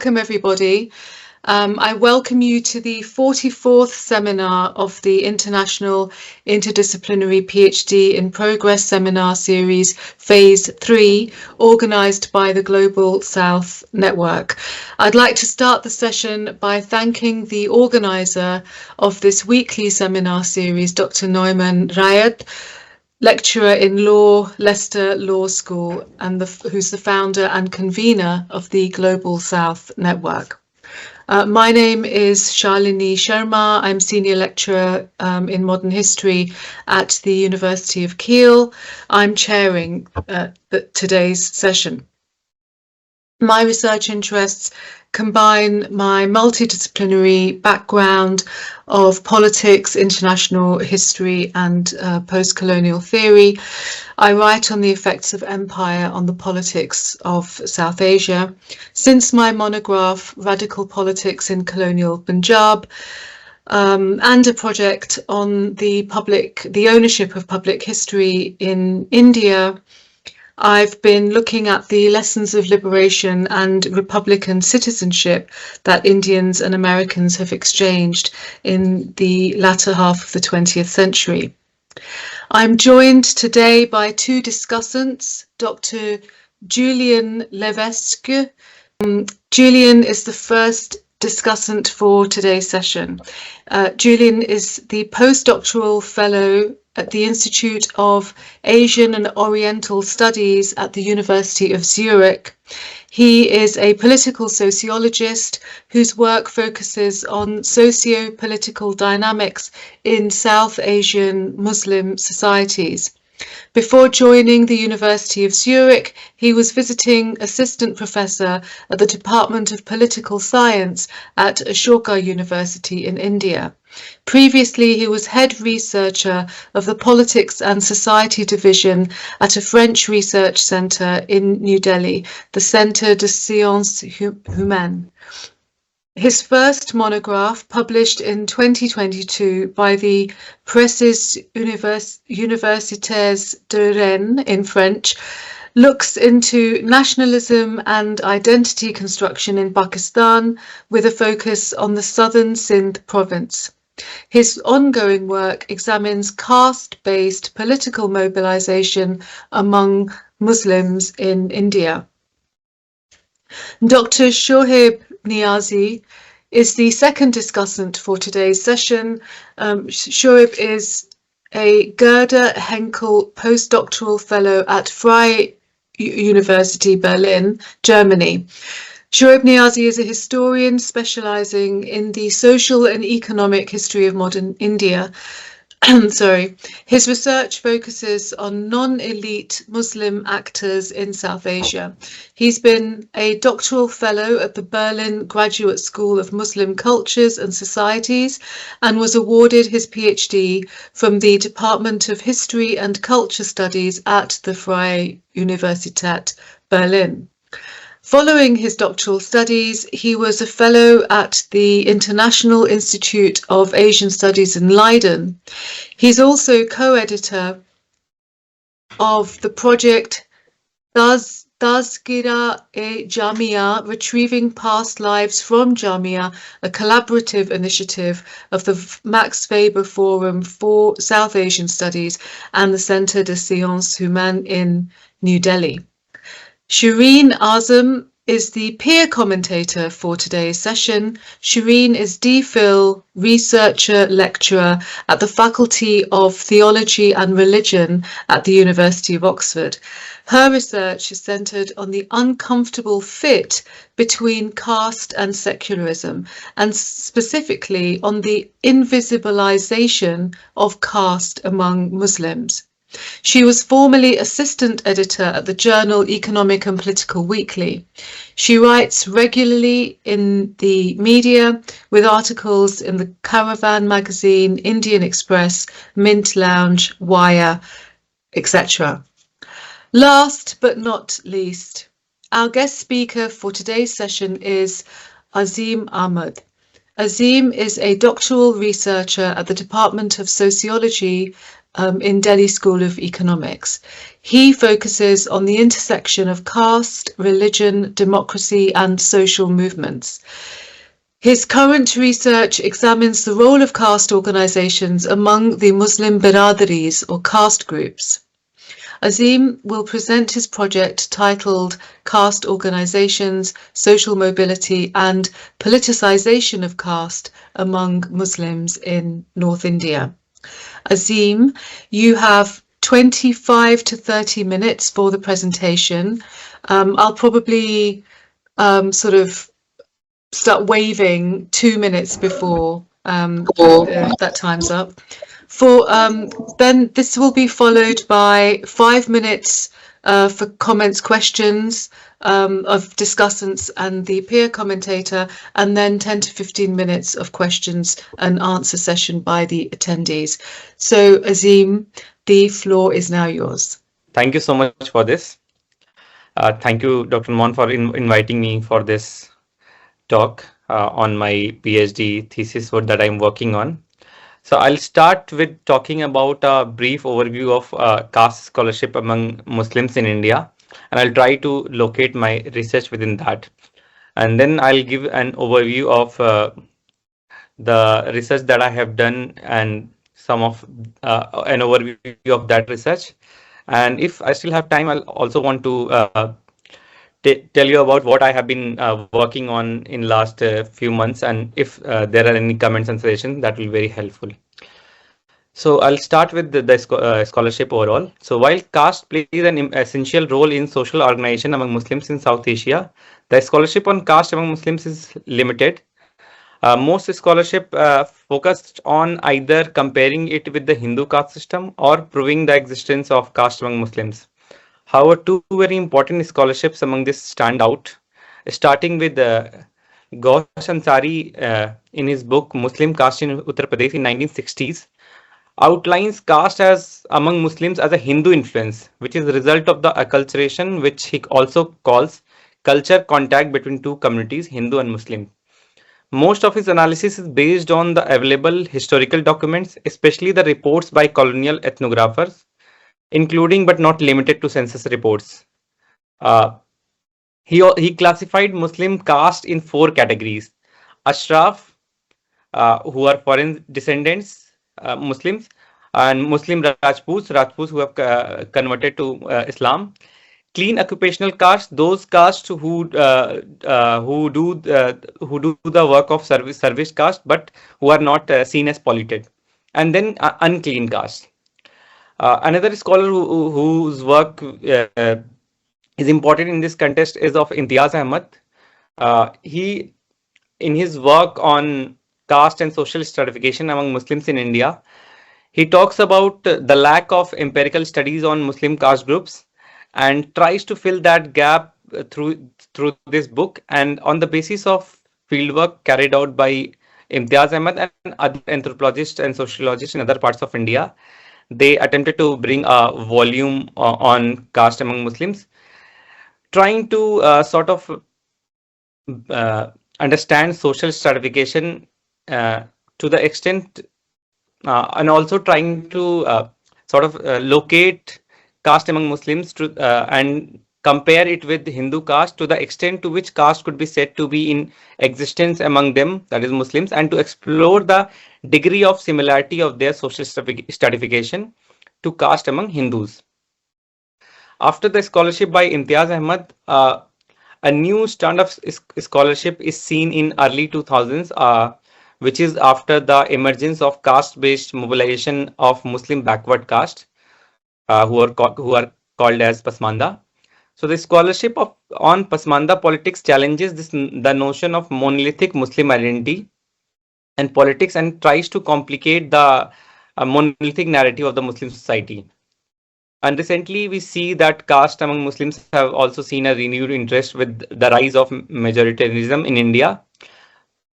welcome everybody. I welcome you to the 44th seminar of the International Interdisciplinary PhD in Progress Seminar Series Phase 3, organised by the Global South Network. I'd like to start the session by thanking the organiser of this weekly seminar series, Dr. Neumann Rayed, lecturer in law, Leicester Law School, and who's the founder and convener of the Global South Network. My name is Shalini Sharma. I'm senior lecturer in modern history at the University of Keele. I'm chairing today's session. My research interests combine my multidisciplinary background of politics, international history, and post-colonial theory. I write on the effects of empire on the politics of South Asia. Since my monograph, Radical Politics in Colonial Punjab, and a project on the ownership of public history in India, I've been looking at the lessons of liberation and republican citizenship that Indians and Americans have exchanged in the latter half of the 20th century. I'm joined today by two discussants, Dr. Julien Levesque. Julien is the first discussant for today's session. Julien is the postdoctoral fellow at the Institute of Asian and Oriental Studies at the University of Zurich. He is a political sociologist whose work focuses on socio-political dynamics in South Asian Muslim societies. Before joining the University of Zurich, he was visiting assistant professor at the Department of Political Science at Ashoka University in India. Previously, he was head researcher of the Politics and Society Division at a French research centre in New Delhi, the Centre de Sciences Humaines. His first monograph, published in 2022 by the Presses Universitaires de Rennes in French, looks into nationalism and identity construction in Pakistan with a focus on the southern Sindh province. His ongoing work examines caste-based political mobilization among Muslims in India. Dr. Soheb Niazi is the second discussant for today's session. Soheb is a Gerda Henkel postdoctoral fellow at Freie University, Berlin, Germany. Soheb Niazi is a historian specializing in the social and economic history of modern India. His research focuses on non-elite Muslim actors in South Asia. He's been a doctoral fellow at the Berlin Graduate School of Muslim Cultures and Societies and was awarded his PhD from the Department of History and Culture Studies at the Freie Universität Berlin. Following his doctoral studies, he was a fellow at the International Institute of Asian Studies in Leiden. He's also co-editor of the project Tazkira-e-Jamia, Retrieving Past Lives from Jamia, a collaborative initiative of the Max Weber Forum for South Asian Studies and the Centre de Sciences Humaines in New Delhi. Shireen Azam is the peer commentator for today's session. Shireen is DPhil researcher lecturer at the Faculty of Theology and Religion at the University of Oxford. Her research is centred on the uncomfortable fit between caste and secularism, and specifically on the invisibilisation of caste among Muslims. She was formerly assistant editor at the journal Economic and Political Weekly. She writes regularly in the media with articles in the Caravan magazine, Indian Express, Mint Lounge, Wire, etc. Last but not least, our guest speaker for today's session is Azeem Ahmed. Azeem is a doctoral researcher at the Department of Sociology in Delhi School of Economics. He focuses on the intersection of caste, religion, democracy, and social movements. His current research examines the role of caste organisations among the Muslim biradaris or caste groups. Azeem will present his project titled Caste Organisations, Social Mobility and Politicisation of Caste Among Muslims in North India. Azeem, you have 25 to 30 minutes for the presentation. I'll probably sort of start waving 2 minutes before that time's up. Then this will be followed by 5 minutes for comments, questions of discussants and the peer commentator, and then 10 to 15 minutes of questions and answer session by the attendees. So Azeem, the floor is now yours. Thank you so much for this. Thank you, Dr. Mon, for inviting me for this talk on my PhD thesis that I'm working on. So I'll start with talking about a brief overview of caste scholarship among Muslims in India, and I'll try to locate my research within that. And then I'll give an overview of the research that I have done and some of an overview of that research. And if I still have time, I'll also want to tell you about what I have been working on in last few months, and if there are any comments and suggestions, that will be very helpful. So I'll start with the scholarship overall. So while caste plays an essential role in social organization among Muslims in South Asia, the scholarship on caste among Muslims is limited. Most scholarship focused on either comparing it with the Hindu caste system or proving the existence of caste among Muslims. However, two very important scholarships among this stand out, starting with Ghosh Ansari in his book Muslim Caste in Uttar Pradesh in 1960s, outlines caste as among Muslims as a Hindu influence, which is the result of the acculturation, which he also calls culture contact between two communities, Hindu and Muslim. Most of his analysis is based on the available historical documents, especially the reports by colonial ethnographers, including but not limited to census reports. He classified Muslim caste in 4 categories: Ashraf, who are foreign descendants, Muslims, and Muslim Rajputs who have converted to Islam. Clean occupational caste, those castes who do the work of service caste, but who are not seen as polluted, and then unclean caste. Another scholar whose work is important in this context is of Imtiaz Ahmed. He, in his work on caste and social stratification among Muslims in India, he talks about the lack of empirical studies on Muslim caste groups and tries to fill that gap through this book. And on the basis of fieldwork carried out by Imtiaz Ahmed and other anthropologists and sociologists in other parts of India, they attempted to bring a volume on caste among Muslims, trying to sort of understand social stratification to the extent and also trying to sort of locate caste among Muslims and compare it with Hindu caste to the extent to which caste could be said to be in existence among them, that is Muslims, and to explore the degree of similarity of their social stratification to caste among Hindus. After the scholarship by Imtiaz Ahmed, a new strand of scholarship is seen in early 2000s, which is after the emergence of caste-based mobilization of Muslim backward caste, who are called as Pasmanda. So the scholarship on Pasmanda politics challenges the notion of monolithic Muslim identity and politics and tries to complicate the monolithic narrative of the Muslim society. And recently we see that caste among Muslims have also seen a renewed interest with the rise of majoritarianism in India.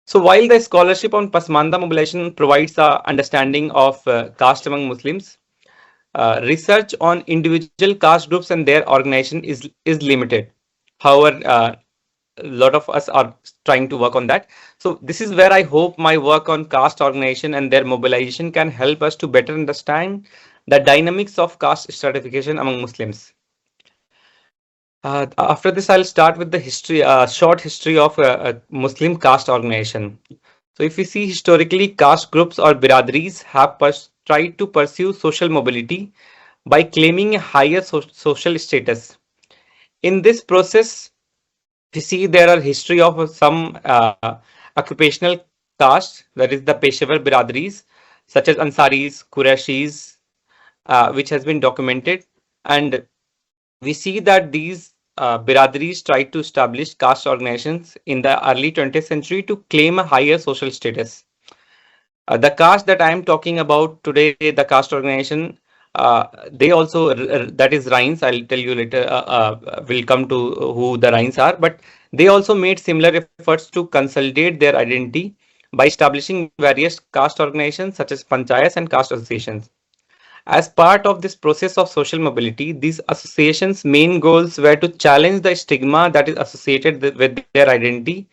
So while the scholarship on Pasmanda mobilization provides an understanding of caste among Muslims, research on individual caste groups and their organization is limited. However, a lot of us are trying to work on that. So this is where I hope my work on caste organization and their mobilization can help us to better understand the dynamics of caste stratification among Muslims. After this, I'll start with the history, short history of Muslim caste organization. So, if we see historically, caste groups or biradris have tried to pursue social mobility by claiming a higher social status. In this process, we see there are history of some occupational castes, that is the Peshawar biradris, such as Ansaris, Qurashis, which has been documented, and we see that these biradris tried to establish caste organizations in the early 20th century to claim a higher social status. The caste that I am talking about today, the caste organization, they also, that is Rhines, I'll tell you later, will come to who the Rhines are, but they also made similar efforts to consolidate their identity by establishing various caste organizations such as panchayats and caste associations. As part of this process of social mobility, these associations' main goals were to challenge the stigma that is associated with their identity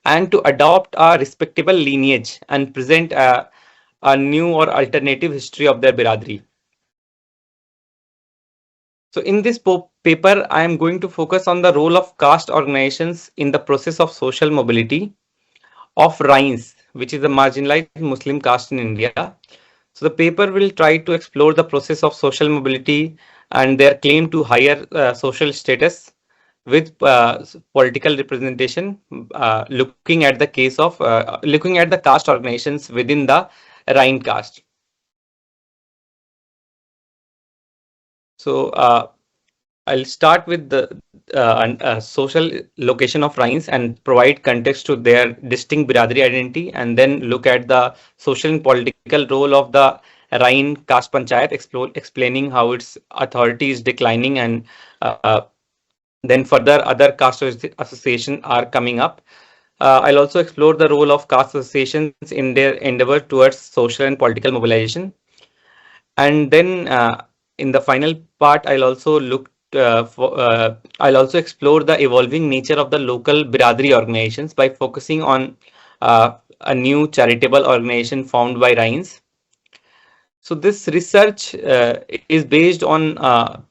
and to adopt a respectable lineage and present a new or alternative history of their biradri. So in this paper, I am going to focus on the role of caste organizations in the process of social mobility of Rhines, which is a marginalized Muslim caste in India. So the paper will try to explore the process of social mobility and their claim to higher social status with political representation, looking at the case of looking at the caste organizations within the Rhine caste. So I'll start with the social location of Rhines and provide context to their distinct Biradri identity, and then look at the social and political role of the Rhine caste panchayat, explaining how its authority is declining, and then further other caste associations are coming up. I'll also explore the role of caste associations in their endeavor towards social and political mobilization. And then in the final part, I'll also explore the evolving nature of the local Biradri organizations by focusing on a new charitable organization formed by Rhines. So this research is based on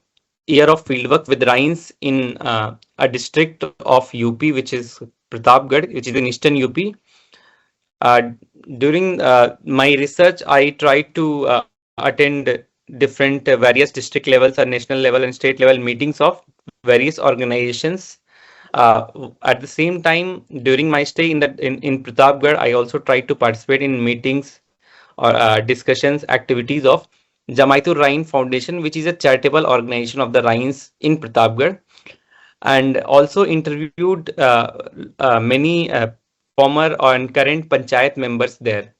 year of fieldwork with Rhines in a district of UP, which is Pratapgarh, which is in eastern UP. During my research, I tried to attend different various district levels or national level and state level meetings of various organizations. At the same time, during my stay in Pratapgarh, I also tried to participate in meetings or discussions, activities of Jamaitur Rhine Foundation, which is a charitable organization of the Rhines in Pratapgarh, and also interviewed many former and current panchayat members there.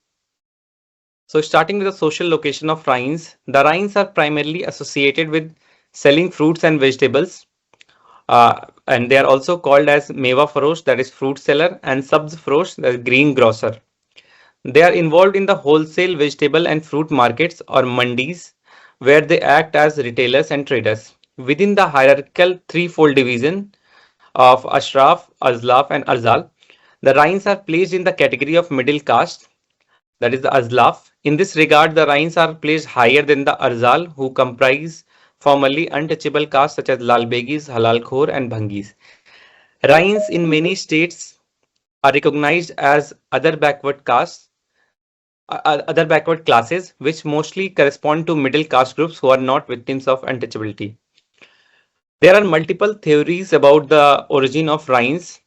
So starting with the social location of Rhines, the Rhines are primarily associated with selling fruits and vegetables, and they are also called as Meva Farosh, that is fruit seller, and Sabz Farosh, that is green grocer. They are involved in the wholesale vegetable and fruit markets or mandis, where they act as retailers and traders. Within the hierarchical threefold division of Ashraf, Azlaf, and Arzal, the Rhines are placed in the category of middle caste, that is the Azlaf. In this regard, the Rhines are placed higher than the Arzal, who comprise formerly untouchable castes such as Lalbegis, Halalkhor, and Bhangis. Rhines in many states are recognized as other backward classes, which mostly correspond to middle caste groups who are not victims of untouchability. There are multiple theories about the origin of Rhines,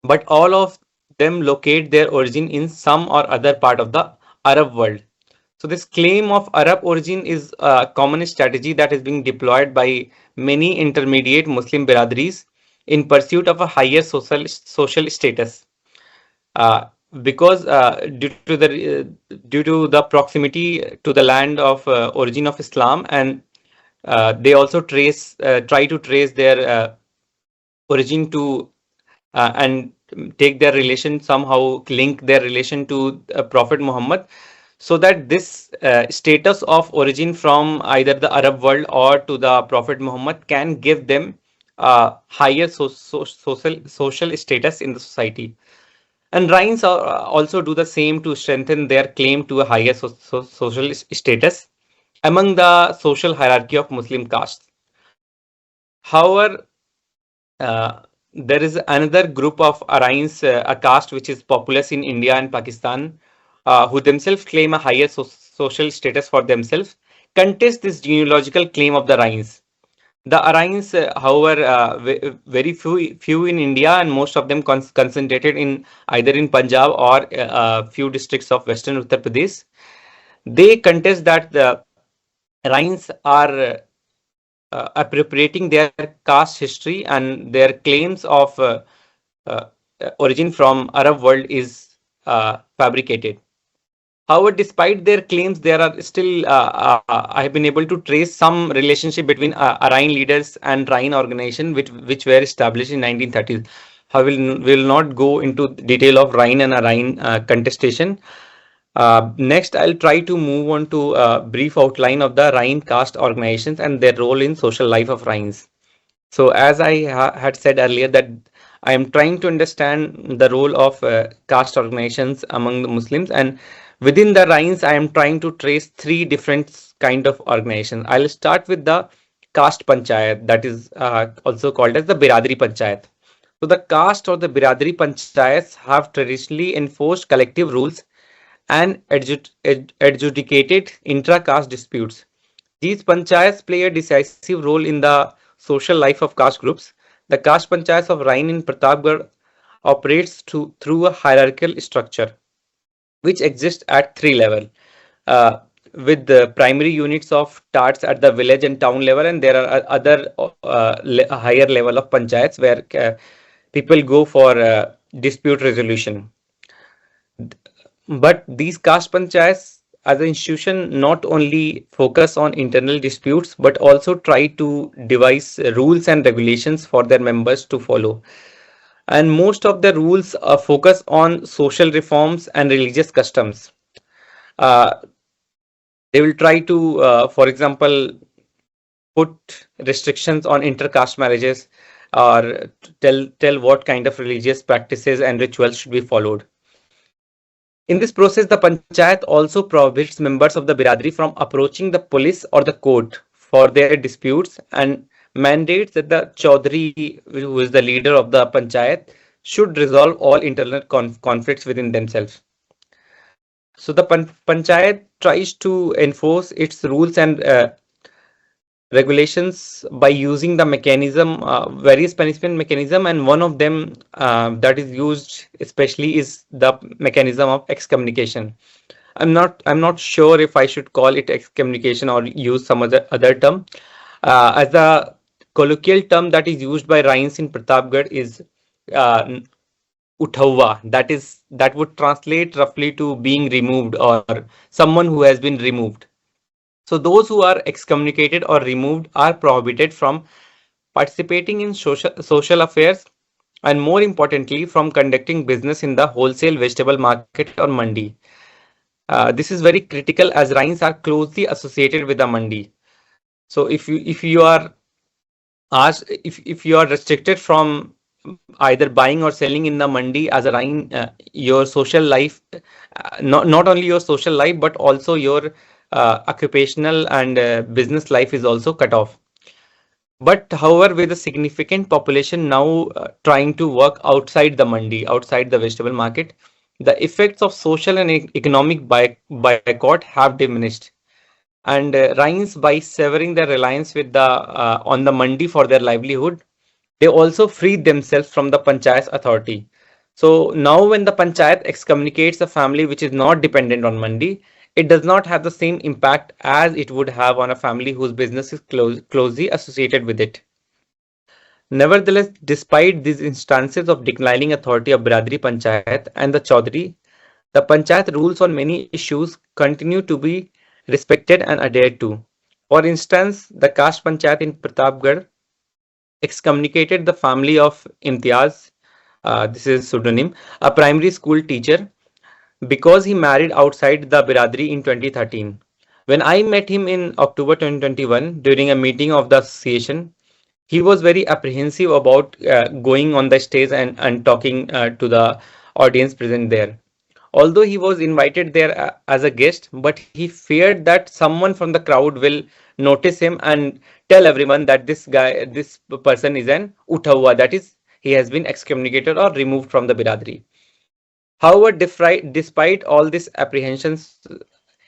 but all of them locate their origin in some or other part of the Arab world. So this claim of Arab origin is a common strategy that is being deployed by many intermediate Muslim biradris in pursuit of a higher social status. Uh, because due to the proximity to the land of origin of Islam, and they also try to trace their origin to and take their relation, somehow link their relation to Prophet Muhammad, so that this status of origin from either the Arab world or to the Prophet Muhammad can give them higher social status in the society. And Rhines also do the same to strengthen their claim to a higher social status. among the social hierarchy of Muslim castes. However, there is another group of Arains, a caste which is populous in India and Pakistan, who themselves claim a higher social status for themselves, contest this genealogical claim of the Arains. The Arains, however, very few in India, and most of them concentrated in either in Punjab or few districts of Western Uttar Pradesh. They contest that the Arains are appropriating their caste history and their claims of uh, origin from Arab world is fabricated. However, despite their claims, there are still I have been able to trace some relationship between Arain leaders and Rain organization, which were established in 1930s. I will not go into detail of Rain and Arain contestation. Next, I'll try to move on to a brief outline of the Rain caste organizations and their role in social life of Rains. So, as I had said earlier, that I am trying to understand the role of caste organizations among the Muslims, and within the Rains, I am trying to trace three different kind of organizations. I'll start with the caste panchayat, that is also called as the Biradari Panchayat. So, the caste or the Biradari Panchayats have traditionally enforced collective rules and adjudicated intra-caste disputes. These panchayats play a decisive role in the social life of caste groups. The caste panchayats of Rain in Pratapgarh operates through a hierarchical structure which exists at three levels. Uh, with the primary units of TATs at the village and town level, and there are other higher level of panchayats where people go for dispute resolution. But these caste panchayats as an institution not only focus on internal disputes but also try to devise rules and regulations for their members to follow. And most of the rules focus on social reforms and religious customs. Uh, they will try to, for example, put restrictions on intercaste marriages or tell what kind of religious practices and rituals should be followed. In this process, the panchayat also prohibits members of the biradari from approaching the police or the court for their disputes and mandates that the chaudhary, who is the leader of the panchayat, should resolve all internal conflicts within themselves. So the panchayat tries to enforce its rules and regulations by using the mechanism, various punishment mechanism, and one of them that is used especially is the mechanism of excommunication. I'm not sure if I should call it excommunication or use some other term. As the colloquial term that is used by Rains in Pratapgarh is uh, Uthauva. That would translate roughly to being removed or someone who has been removed. So those who are excommunicated or removed are prohibited from participating in social affairs and more importantly from conducting business in the wholesale vegetable market or mandi. This is very critical as rains are closely associated with the mandi. So if you are asked if you are restricted from either buying or selling in the mandi as a rain, your social life, not only your social life but also your occupational and business life is also cut off. But however, with a significant population now trying to work outside the mandi, outside the vegetable market, the effects of social and economic boycott have diminished. And Rains, by severing their reliance with the on the mandi for their livelihood, they also freed themselves from the panchayat authority. So now when the panchayat excommunicates a family which is not dependent on mandi, it does not have the same impact as it would have on a family whose business is closely associated with it. Nevertheless, despite these instances of declining authority of Biradari Panchayat and the Chaudhary, the Panchayat rules on many issues continue to be respected and adhered to. For instance, the Caste Panchayat in Pratapgarh excommunicated the family of Imtiaz, this is pseudonym, a primary school teacher, because he married outside the Biradari in 2013. When I met him in October 2021 during a meeting of the association, he was very apprehensive about going on the stage and talking to the audience present there. Although he was invited there as a guest, but he feared that someone from the crowd will notice him and tell everyone that this person is an utha hua, that is, he has been excommunicated or removed from the biradri. However, despite all these apprehensions,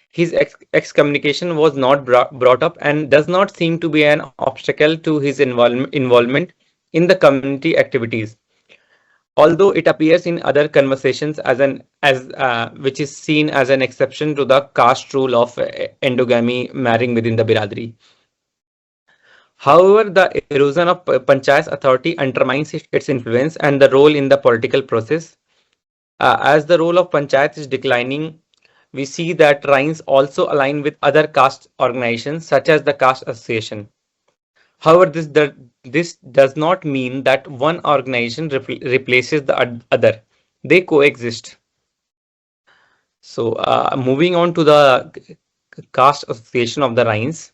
his excommunication was not brought up and does not seem to be an obstacle to his involvement in the community activities. Although it appears in other conversations as which is seen as an exception to the caste rule of endogamy marrying within the biradri. However, the erosion of panchayat authority undermines its influence and the role in the political process. As the role of panchayat is declining, we see that Rhines also align with other caste organizations such as the Caste Association. However, this does not mean that one organization replaces the other. They coexist. So, moving on to the Caste Association of the Rhines.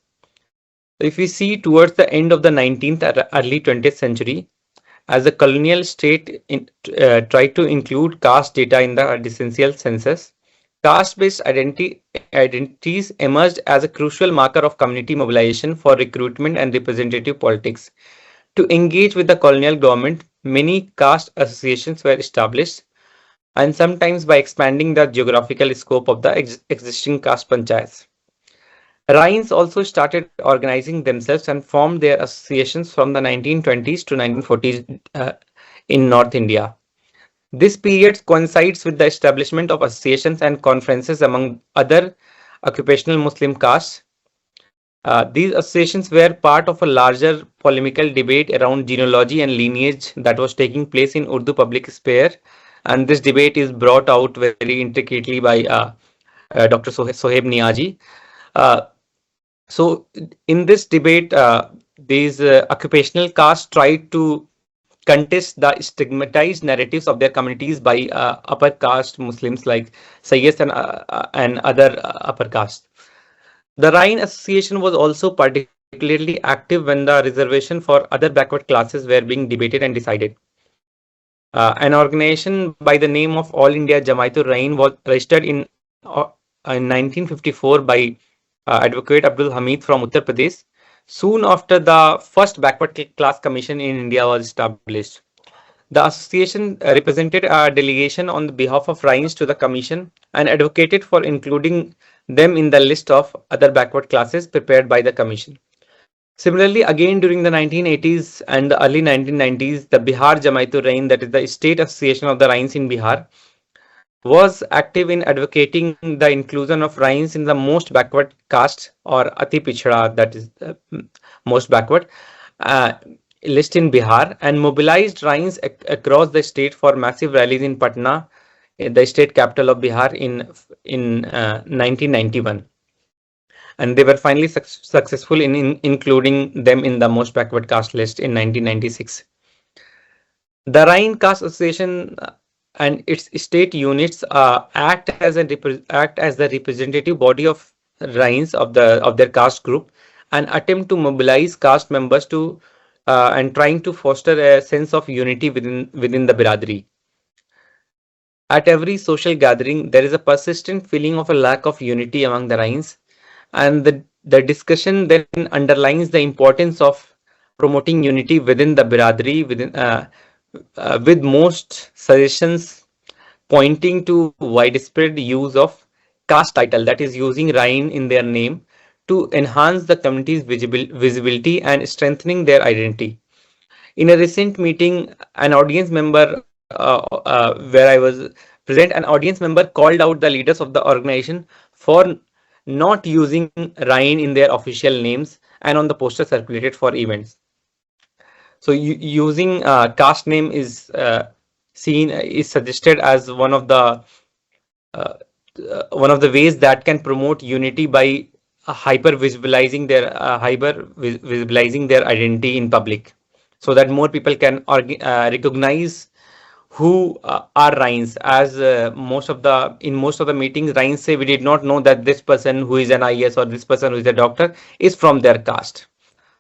If we see towards the end of the 19th or early 20th century, as the colonial state tried to include caste data in the decennial census, caste-based identities emerged as a crucial marker of community mobilization for recruitment and representative politics. To engage with the colonial government, many caste associations were established, and sometimes by expanding the geographical scope of the existing caste panchayats. Rhines also started organizing themselves and formed their associations from the 1920s to 1940s in North India. This period coincides with the establishment of associations and conferences among other occupational Muslim castes. These associations were part of a larger polemical debate around genealogy and lineage that was taking place in Urdu public sphere, and this debate is brought out very intricately by Dr. Soheb Niazi. Uh, so, in this debate, these occupational castes tried to contest the stigmatized narratives of their communities by upper caste Muslims like Sayyids and other upper caste. The Rhine Association was also particularly active when the reservation for other backward classes were being debated and decided. An organization by the name of All India Jamaatul Rhine was registered in 1954 by Advocate Abdul Hamid from Uttar Pradesh. Soon after, the first backward class commission in India was established. The association represented a delegation on behalf of Rhines to the commission and advocated for including them in the list of other backward classes prepared by the commission. Similarly, again during the 1980s and the early 1990s, the Bihar Jamaitul Rhine, that is the state association of the Rhines in Bihar, was active in advocating the inclusion of Rhines in the most backward caste or Ati Pichhada, that is most backward, uh, list in Bihar, and mobilized Rhines across the state for massive rallies in Patna, the state capital of Bihar, in 1991. And they were finally successful in including them in the most backward caste list in 1996. The Rhine Caste Association and its state units act as the representative body of Rhines of their caste group and attempt to mobilize caste members to and trying to foster a sense of unity within the biradri. At every social gathering, there is a persistent feeling of a lack of unity among the Rhines, and the discussion then underlines the importance of promoting unity within the biradri with most suggestions pointing to widespread use of caste title, that is using Rhine in their name to enhance the community's visibility and strengthening their identity. In a recent meeting, an audience member where I was present, an audience member called out the leaders of the organization for not using Rhine in their official names and on the poster circulated for events. So using caste name is suggested as uh, one of the ways that can promote unity by hyper visualizing their identity in public, so that more people can recognize who are Rhines. As most of the meetings, Rhines say we did not know that this person who is an IS or this person who is a doctor is from their caste.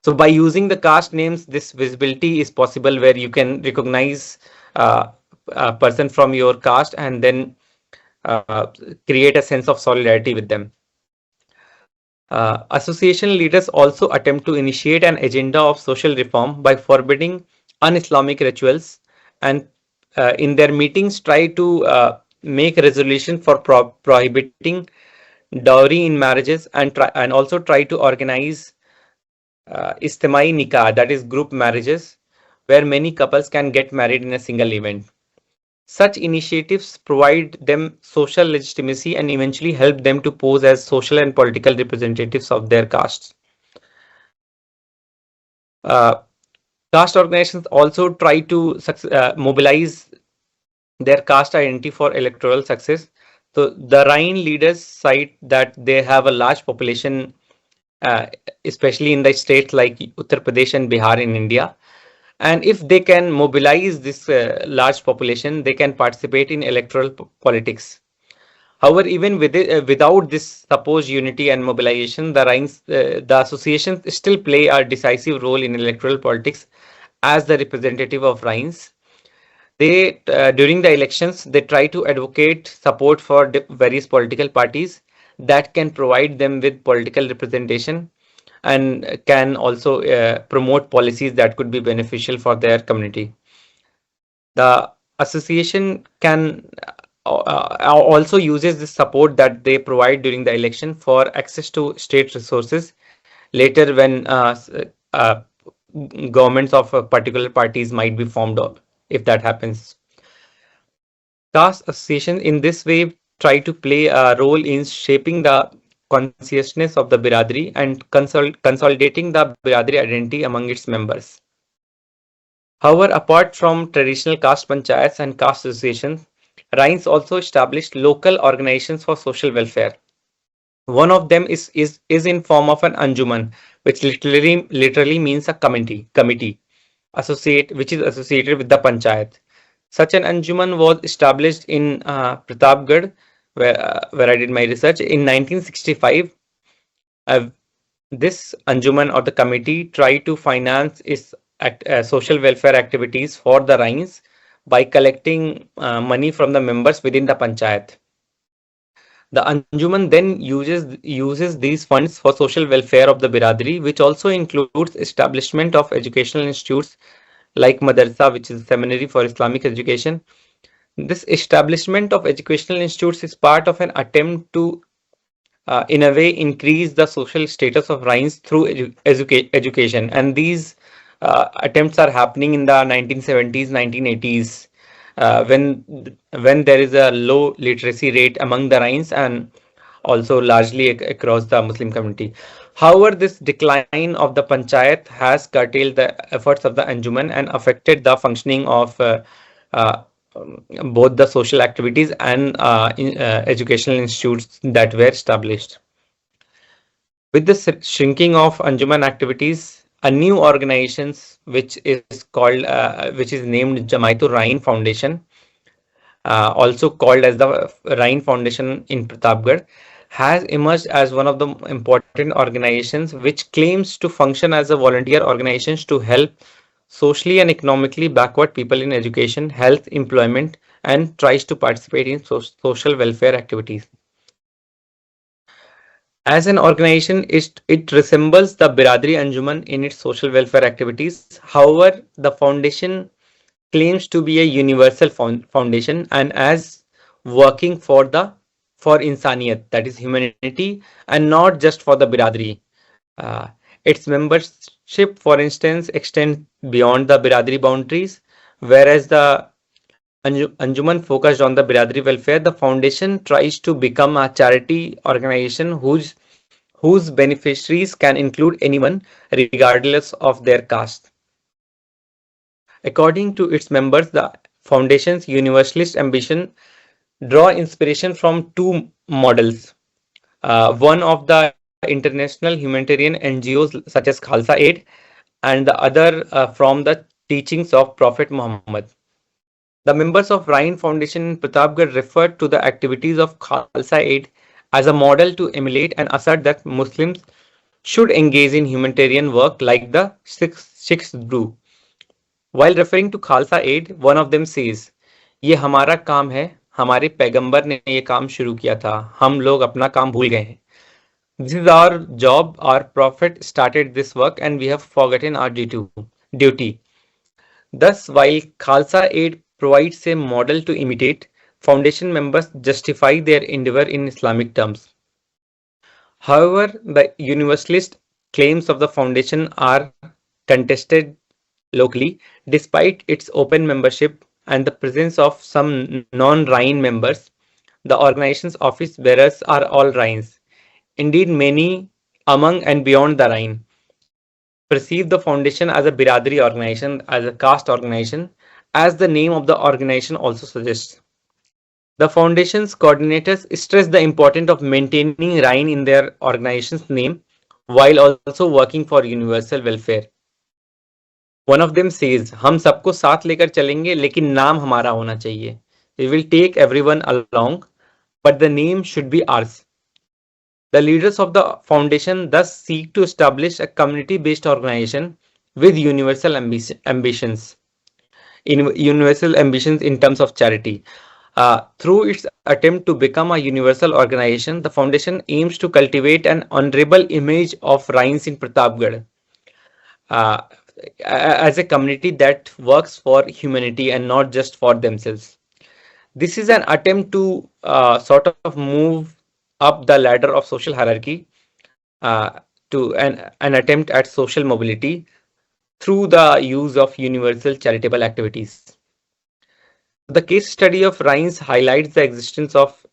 So by using the caste names, this visibility is possible where you can recognize a person from your caste and then create a sense of solidarity with them. Association leaders also attempt to initiate an agenda of social reform by forbidding un-Islamic rituals, and in their meetings try to make a resolution for prohibiting dowry in marriages, and also try to organize istimai nikah, that is group marriages, where many couples can get married in a single event. Such initiatives provide them social legitimacy and eventually help them to pose as social and political representatives of their castes. Uh, Caste organizations also try to mobilize their caste identity for electoral success. So the Rhine leaders cite that they have a large population, especially in the states like Uttar Pradesh and Bihar in India. And if they can mobilize this large population, they can participate in electoral politics. However, even without this supposed unity and mobilization, the associations still play a decisive role in electoral politics as the representative of Rhines. They, during the elections, they try to advocate support for various political parties that can provide them with political representation and can also promote policies that could be beneficial for their community. The association can also uses the support that they provide during the election for access to state resources later when uh, governments of particular parties might be formed up if that happens. Caste associations in this way try to play a role in shaping the consciousness of the Biradri and consolidating the Biradri identity among its members. However, apart from traditional caste panchayats and caste associations, Rhines also established local organizations for social welfare. One of them is in form of an anjuman, which literally means a committee which is associated with the panchayat. Such an anjuman was established in Pratapgarh, where I did my research in 1965. Uh, this anjuman or the committee tried to finance its social welfare activities for the Rhines by collecting money from the members within the panchayat. The Anjuman then uses these funds for social welfare of the Biradri, which also includes establishment of educational institutes like Madrasa, which is a seminary for Islamic education. This establishment of educational institutes is part of an attempt to, in a way, increase the social status of Rhines through education. And these attempts are happening in the 1970s, 1980s, when there is a low literacy rate among the Rhines and also largely across the Muslim community. However, this decline of the panchayat has curtailed the efforts of the Anjuman and affected the functioning of uh, both the social activities and educational institutes that were established. With the shrinking of Anjuman activities, a new organization which is named Jamaitul Rhine Foundation, also called as the Rhine Foundation in Pratapgarh, has emerged as one of the important organizations which claims to function as a volunteer organization to help socially and economically backward people in education, health, employment, and tries to participate in social welfare activities. As an organization, it resembles the Biradri Anjuman in its social welfare activities. However, the foundation claims to be a universal foundation and as working for insaniyat, that is humanity, and not just for the Biradri. Uh, its membership, for instance, extends beyond the Biradri boundaries, whereas the Anjuman focused on the Biradri welfare. The foundation tries to become a charity organization whose beneficiaries can include anyone regardless of their caste. According to its members, the foundation's universalist ambition draw inspiration from two models. One of the international humanitarian NGOs such as Khalsa Aid, and the other from the teachings of Prophet Muhammad. The members of Rhine Foundation in Pratapgarh referred to the activities of Khalsa Aid as a model to emulate and assert that Muslims should engage in humanitarian work like the Sikhs do. While referring to Khalsa Aid, one of them says, "ये हमारा काम है, हमारे पैगंबर ने ये काम शुरू किया था, हम लोग अपना काम भूल गए हैं. This is our job, our prophet started this work and we have forgotten our duty. Thus, while Khalsa Aid provides a model to imitate, foundation members justify their endeavor in Islamic terms. However, the universalist claims of the foundation are contested locally, despite its open membership and the presence of some non-Rhine members. The organization's office bearers are all Rhines. Indeed, many among and beyond the Rhine perceive the foundation as a biradari organization, as a caste organization, as the name of the organization also suggests. The foundation's coordinators stress the importance of maintaining Rhine in their organization's name while also working for universal welfare. One of them says, हम सबको साथ लेकर चलेंगे लेकिन नाम हमारा होना चाहिए. We will take everyone along, but the name should be ours. The leaders of the foundation thus seek to establish a community-based organization with universal ambitions. Universal ambitions in terms of charity. Through its attempt to become a universal organization, the foundation aims to cultivate an honorable image of Rhines in Pratapgarh as a community that works for humanity and not just for themselves. This is an attempt to sort of move up the ladder of social hierarchy to an attempt at social mobility through the use of universal charitable activities. The case study of Rhines highlights the existence of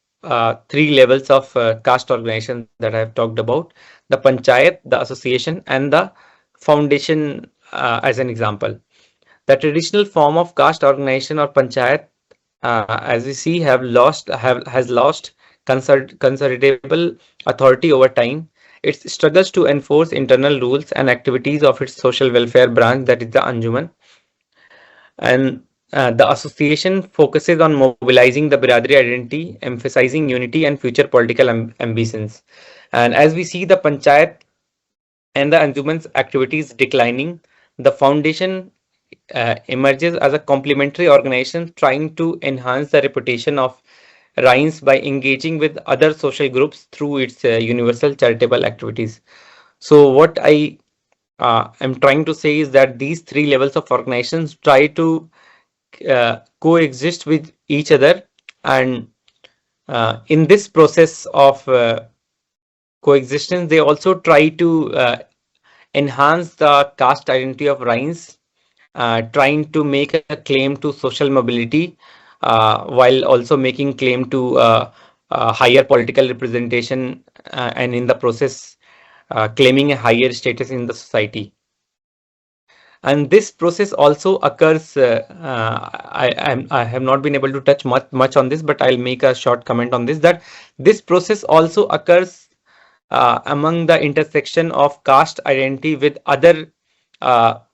three levels of caste organization that I have talked about: the panchayat, the association, and the foundation as an example. The traditional form of caste organization or panchayat, as we see, has lost considerable authority over time. It struggles to enforce internal rules and activities of its social welfare branch, that is the Anjuman. And the association focuses on mobilizing the Biradari identity, emphasizing unity and future political ambitions. And as we see the Panchayat and the Anjuman's activities declining, the foundation emerges as a complementary organization trying to enhance the reputation of Rhines by engaging with other social groups through its universal charitable activities. So what I am trying to say is that these three levels of organizations try to coexist with each other, and in this process of coexistence, they also try to enhance the caste identity of Rhines, trying to make a claim to social mobility while also making claim to higher political representation and in the process claiming a higher status in the society. And this process also occurs. I have not been able to touch much on this, but I'll make a short comment on this. That this process also occurs among the intersection of caste identity with other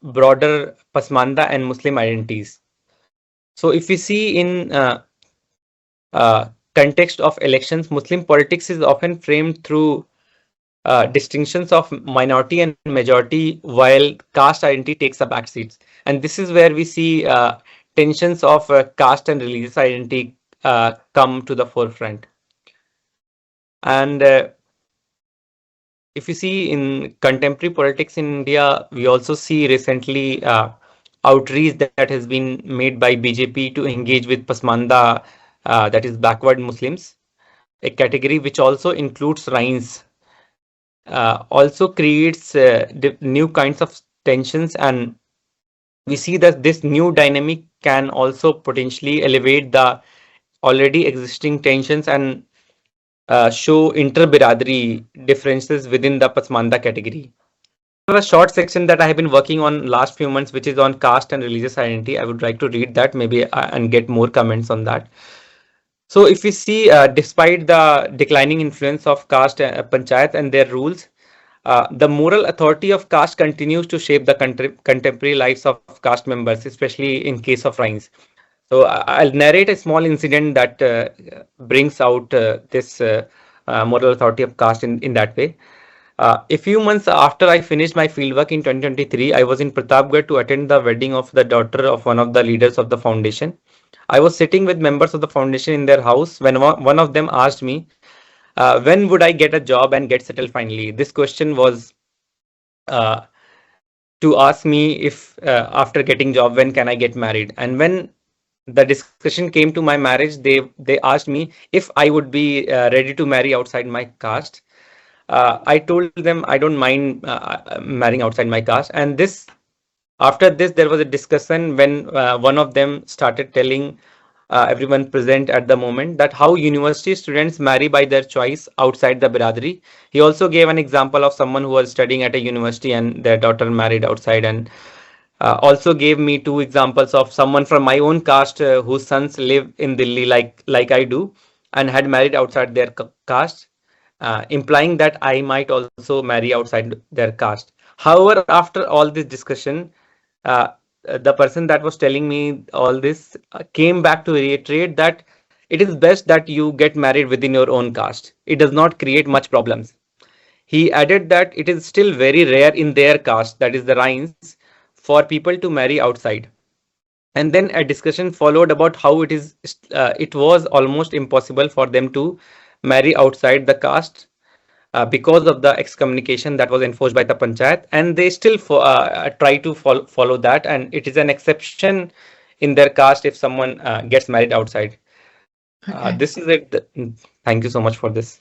broader Pasmanda and Muslim identities. So if we see in context of elections, Muslim politics is often framed through distinctions of minority and majority, while caste identity takes a backseat. And this is where we see tensions of caste and religious identity come to the forefront. And if you see in contemporary politics in India, we also see recently outreach that has been made by BJP to engage with Pasmanda, that is backward Muslims, a category which also includes Rhines, also creates new kinds of tensions, and we see that this new dynamic can also potentially elevate the already existing tensions and show inter-biradari differences within the Pasmanda category. I have a short section that I have been working on last few months, which is on caste and religious identity. I would like to read that maybe and get more comments on that. So if we see, despite the declining influence of caste panchayat and their rules, the moral authority of caste continues to shape the contemporary lives of caste members, especially in case of Rhines. So I'll narrate a small incident that brings out this moral authority of caste in that way. A few months after I finished my fieldwork in 2023, I was in Pratapgarh to attend the wedding of the daughter of one of the leaders of the foundation. I was sitting with members of the foundation in their house when one of them asked me, when would I get a job and get settled finally? This question was uh, to ask me if after getting job, when can I get married? And when the discussion came to my marriage, they asked me if I would be ready to marry outside my caste. I told them I don't mind marrying outside my caste. And this after this, there was a discussion when one of them started telling everyone present at the moment that how university students marry by their choice outside the biradari. He also gave an example of someone who was studying at a university and their daughter married outside, and also gave me two examples of someone from my own caste whose sons live in Delhi like I do and had married outside their caste, implying that I might also marry outside their caste. However, after all this discussion, uh, the person that was telling me all this came back to reiterate that it is best that you get married within your own caste. It does not create much problems. He added that it is still very rare in their caste, that is the Rains, for people to marry outside. And then a discussion followed about how it was almost impossible for them to marry outside the caste because of the excommunication that was enforced by the panchayat, and they still try to follow that, and it is an exception in their caste if someone gets married outside. Okay. This is it. Thank you so much for this.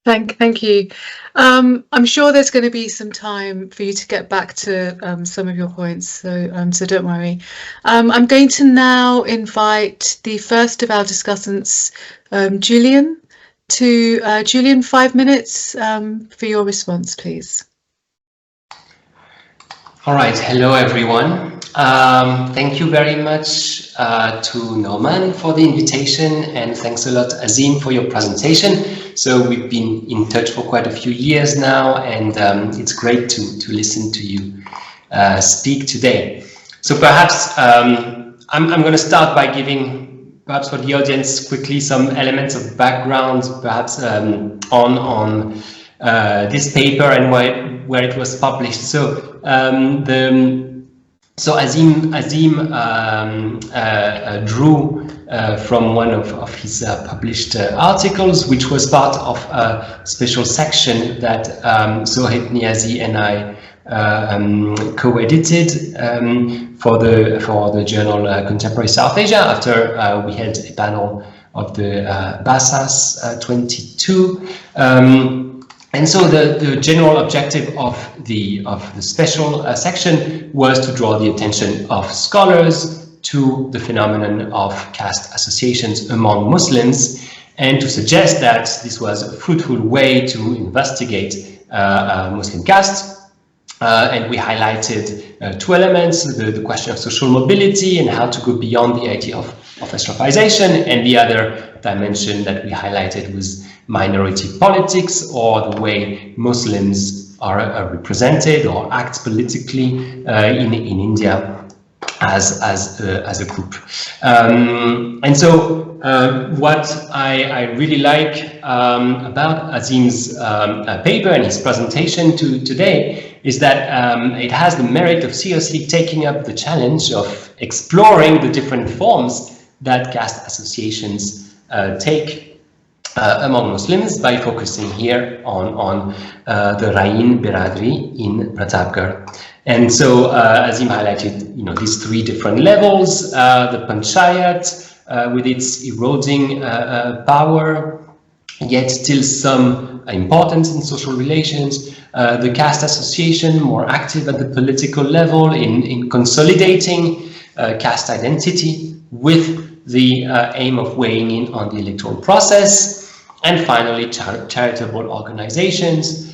Thank you. I'm sure there's going to be some time for you to get back to some of your points, so don't worry. I'm going to now invite the first of our discussants, Julien. Julien, 5 minutes for your response, please. All right. Hello, everyone. Thank you very much to Norman for the invitation, and thanks a lot, Azeem, for your presentation. So we've been in touch for quite a few years now, and it's great to listen to you speak today. So perhaps I'm going to start by giving, perhaps for the audience, quickly some elements of background, perhaps on this paper and where it was published. So Azeem drew from one of his published articles, which was part of a special section that Soheb, Niazi, and I co-edited for the journal Contemporary South Asia after we held a panel of the BASAS 22. And so the general objective of the special section was to draw the attention of scholars to the phenomenon of caste associations among Muslims, and to suggest that this was a fruitful way to investigate Muslim caste. And we highlighted two elements: the question of social mobility and how to go beyond the idea of estrophization, and the other dimension that we highlighted was minority politics, or the way Muslims are represented or act politically in India as a group. And so what I really like about Azeem's paper and his presentation today is that it has the merit of seriously taking up the challenge of exploring the different forms that caste associations take among Muslims, by focusing here on the Rain Biradri in Pratapgarh. And so Azeem highlighted, these three different levels: the panchayat with its eroding power, yet still some importance in social relations; the caste association, more active at the political level in consolidating caste identity with the aim of weighing in on the electoral process; and finally, charitable organizations,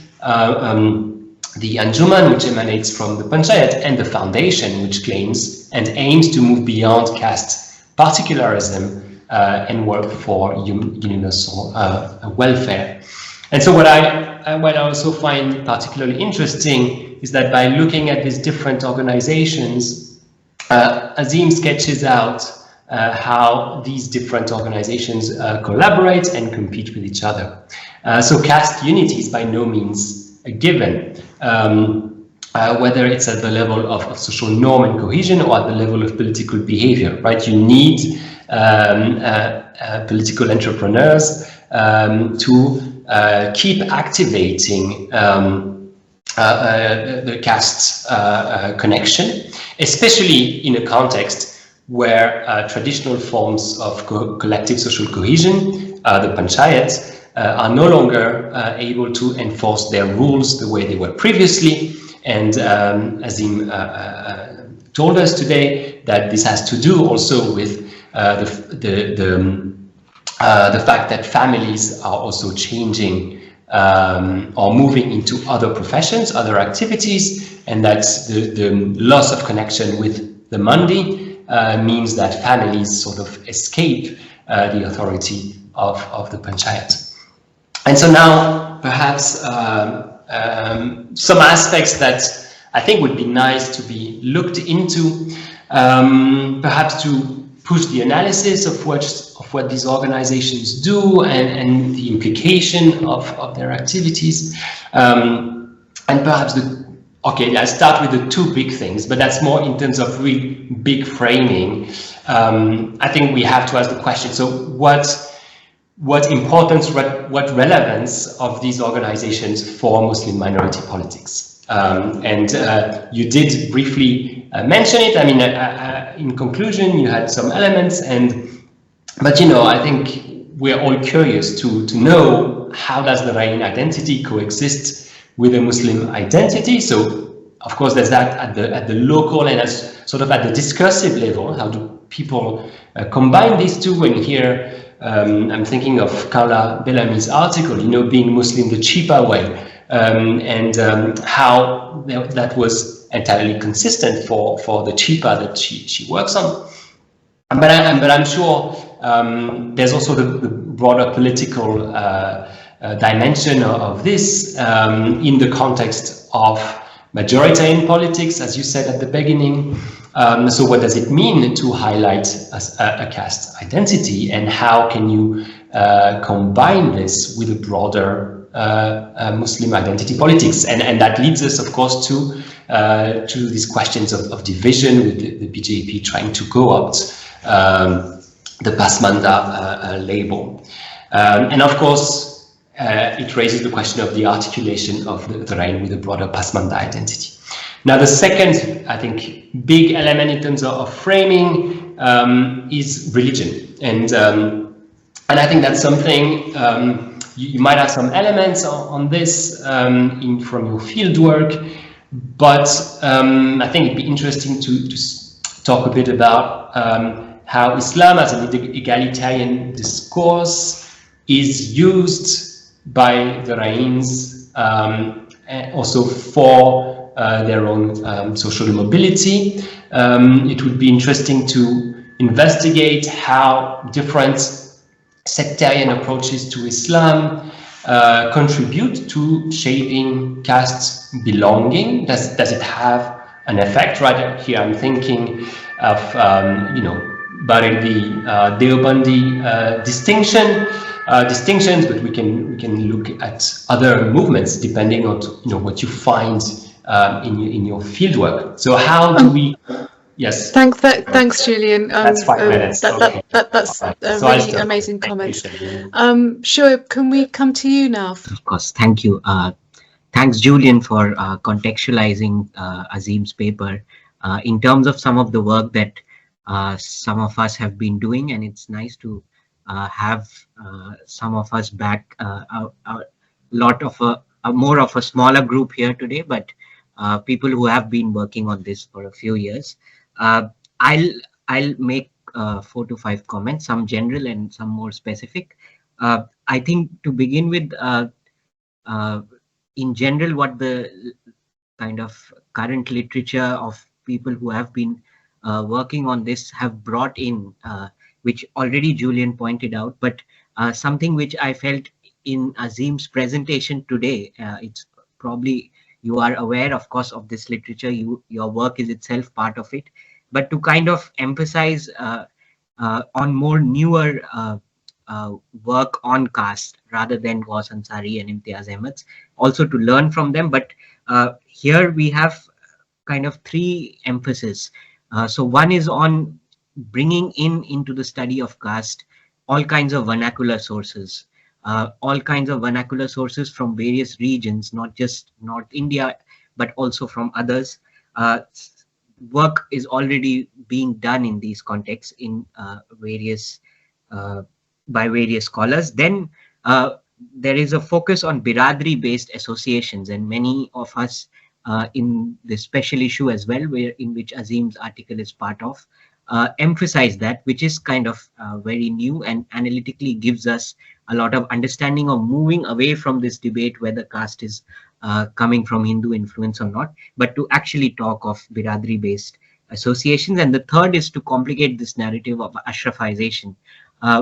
the Anjuman, which emanates from the Panchayat, and the foundation, which claims and aims to move beyond caste particularism and work for universal welfare. And so what I also find particularly interesting is that by looking at these different organizations, Azeem sketches out how these different organizations collaborate and compete with each other. So caste unity is by no means a given, whether it's at the level of social norm and cohesion or at the level of political behavior, right? You need political entrepreneurs to keep activating the caste connection, especially in a context where traditional forms of collective social cohesion, the panchayat, are no longer able to enforce their rules the way they were previously. And Azeem told us today that this has to do also with the fact that families are also changing or moving into other professions, other activities, and that the loss of connection with the mandi means that families sort of escape the authority of the panchayat. And so now perhaps some aspects that I think would be nice to be looked into, perhaps to push the analysis of what these organizations do and the implication of their activities. And perhaps I'll start with the two big things, but that's more in terms of really big framing. I think we have to ask the question, so what importance, what relevance of these organizations for Muslim minority politics? And you did briefly mention it. I mean, in conclusion, you had some elements, but I think we're all curious to know, how does the Rain identity coexist with the Muslim identity? So, of course, there's that at the local and as sort of at the discursive level. How do people combine these two? And here, I'm thinking of Carla Bellamy's article, being Muslim the cheaper way, and how that was entirely consistent for the cheaper that she works on. But I'm sure there's also the broader political dimension of this in the context of majoritarian politics, as you said at the beginning. So what does it mean to highlight a caste identity, and how can you combine this with a broader Muslim identity politics? And that leads us, of course, to these questions of division, with the BJP trying to co-opt the Pasmanda label. And of course, it raises the question of the articulation of the Rain with a broader Pasmanda identity. Now, the second, I think, big element in terms of framing is religion. And I think that's something, you might have some elements on this from your field work, but I think it'd be interesting to talk a bit about how Islam as an egalitarian discourse is used by the Rains also for their own social mobility. It would be interesting to investigate how different sectarian approaches to Islam contribute to shaping caste belonging. Does it have an effect? Right here, I'm thinking of Barelvi Deobandi distinctions, but we can look at other movements depending on what you find in your fieldwork. So how do we? Yes. Thanks, Julien. That's 5 minutes. That's a really amazing comment. Soheb, can we come to you now? Of course. Thank you. Thanks, Julien, for contextualizing Azeem's paper in terms of some of the work that some of us have been doing, and it's nice to have some of us back, a lot of more of a smaller group here today, but people who have been working on this for a few years. I'll make 4 to 5 comments, some general and some more specific. I think to begin with, in general, what the kind of current literature of people who have been working on this have brought in, which already Julien pointed out, but something which I felt in Azeem's presentation today, it's probably, you are aware, of course, of this literature, your work is itself part of it, but to kind of emphasize on more newer work on caste rather than Ghaus Ansari and Imtiaz Ahmed's, also to learn from them. But here we have kind of 3 emphases. So one is on bringing into the study of caste all kinds of vernacular sources, from various regions, not just North India, but also from others. Uh, Work is already being done in these contexts in various uh, by various scholars. Then there is a focus on biradri-based associations, and many of us in this special issue as well, in which Azeem's article is part of, emphasize that, which is kind of very new and analytically gives us a lot of understanding of moving away from this debate whether caste is coming from Hindu influence or not, but to actually talk of biradri-based associations. And the third is to complicate this narrative of Ashrafization,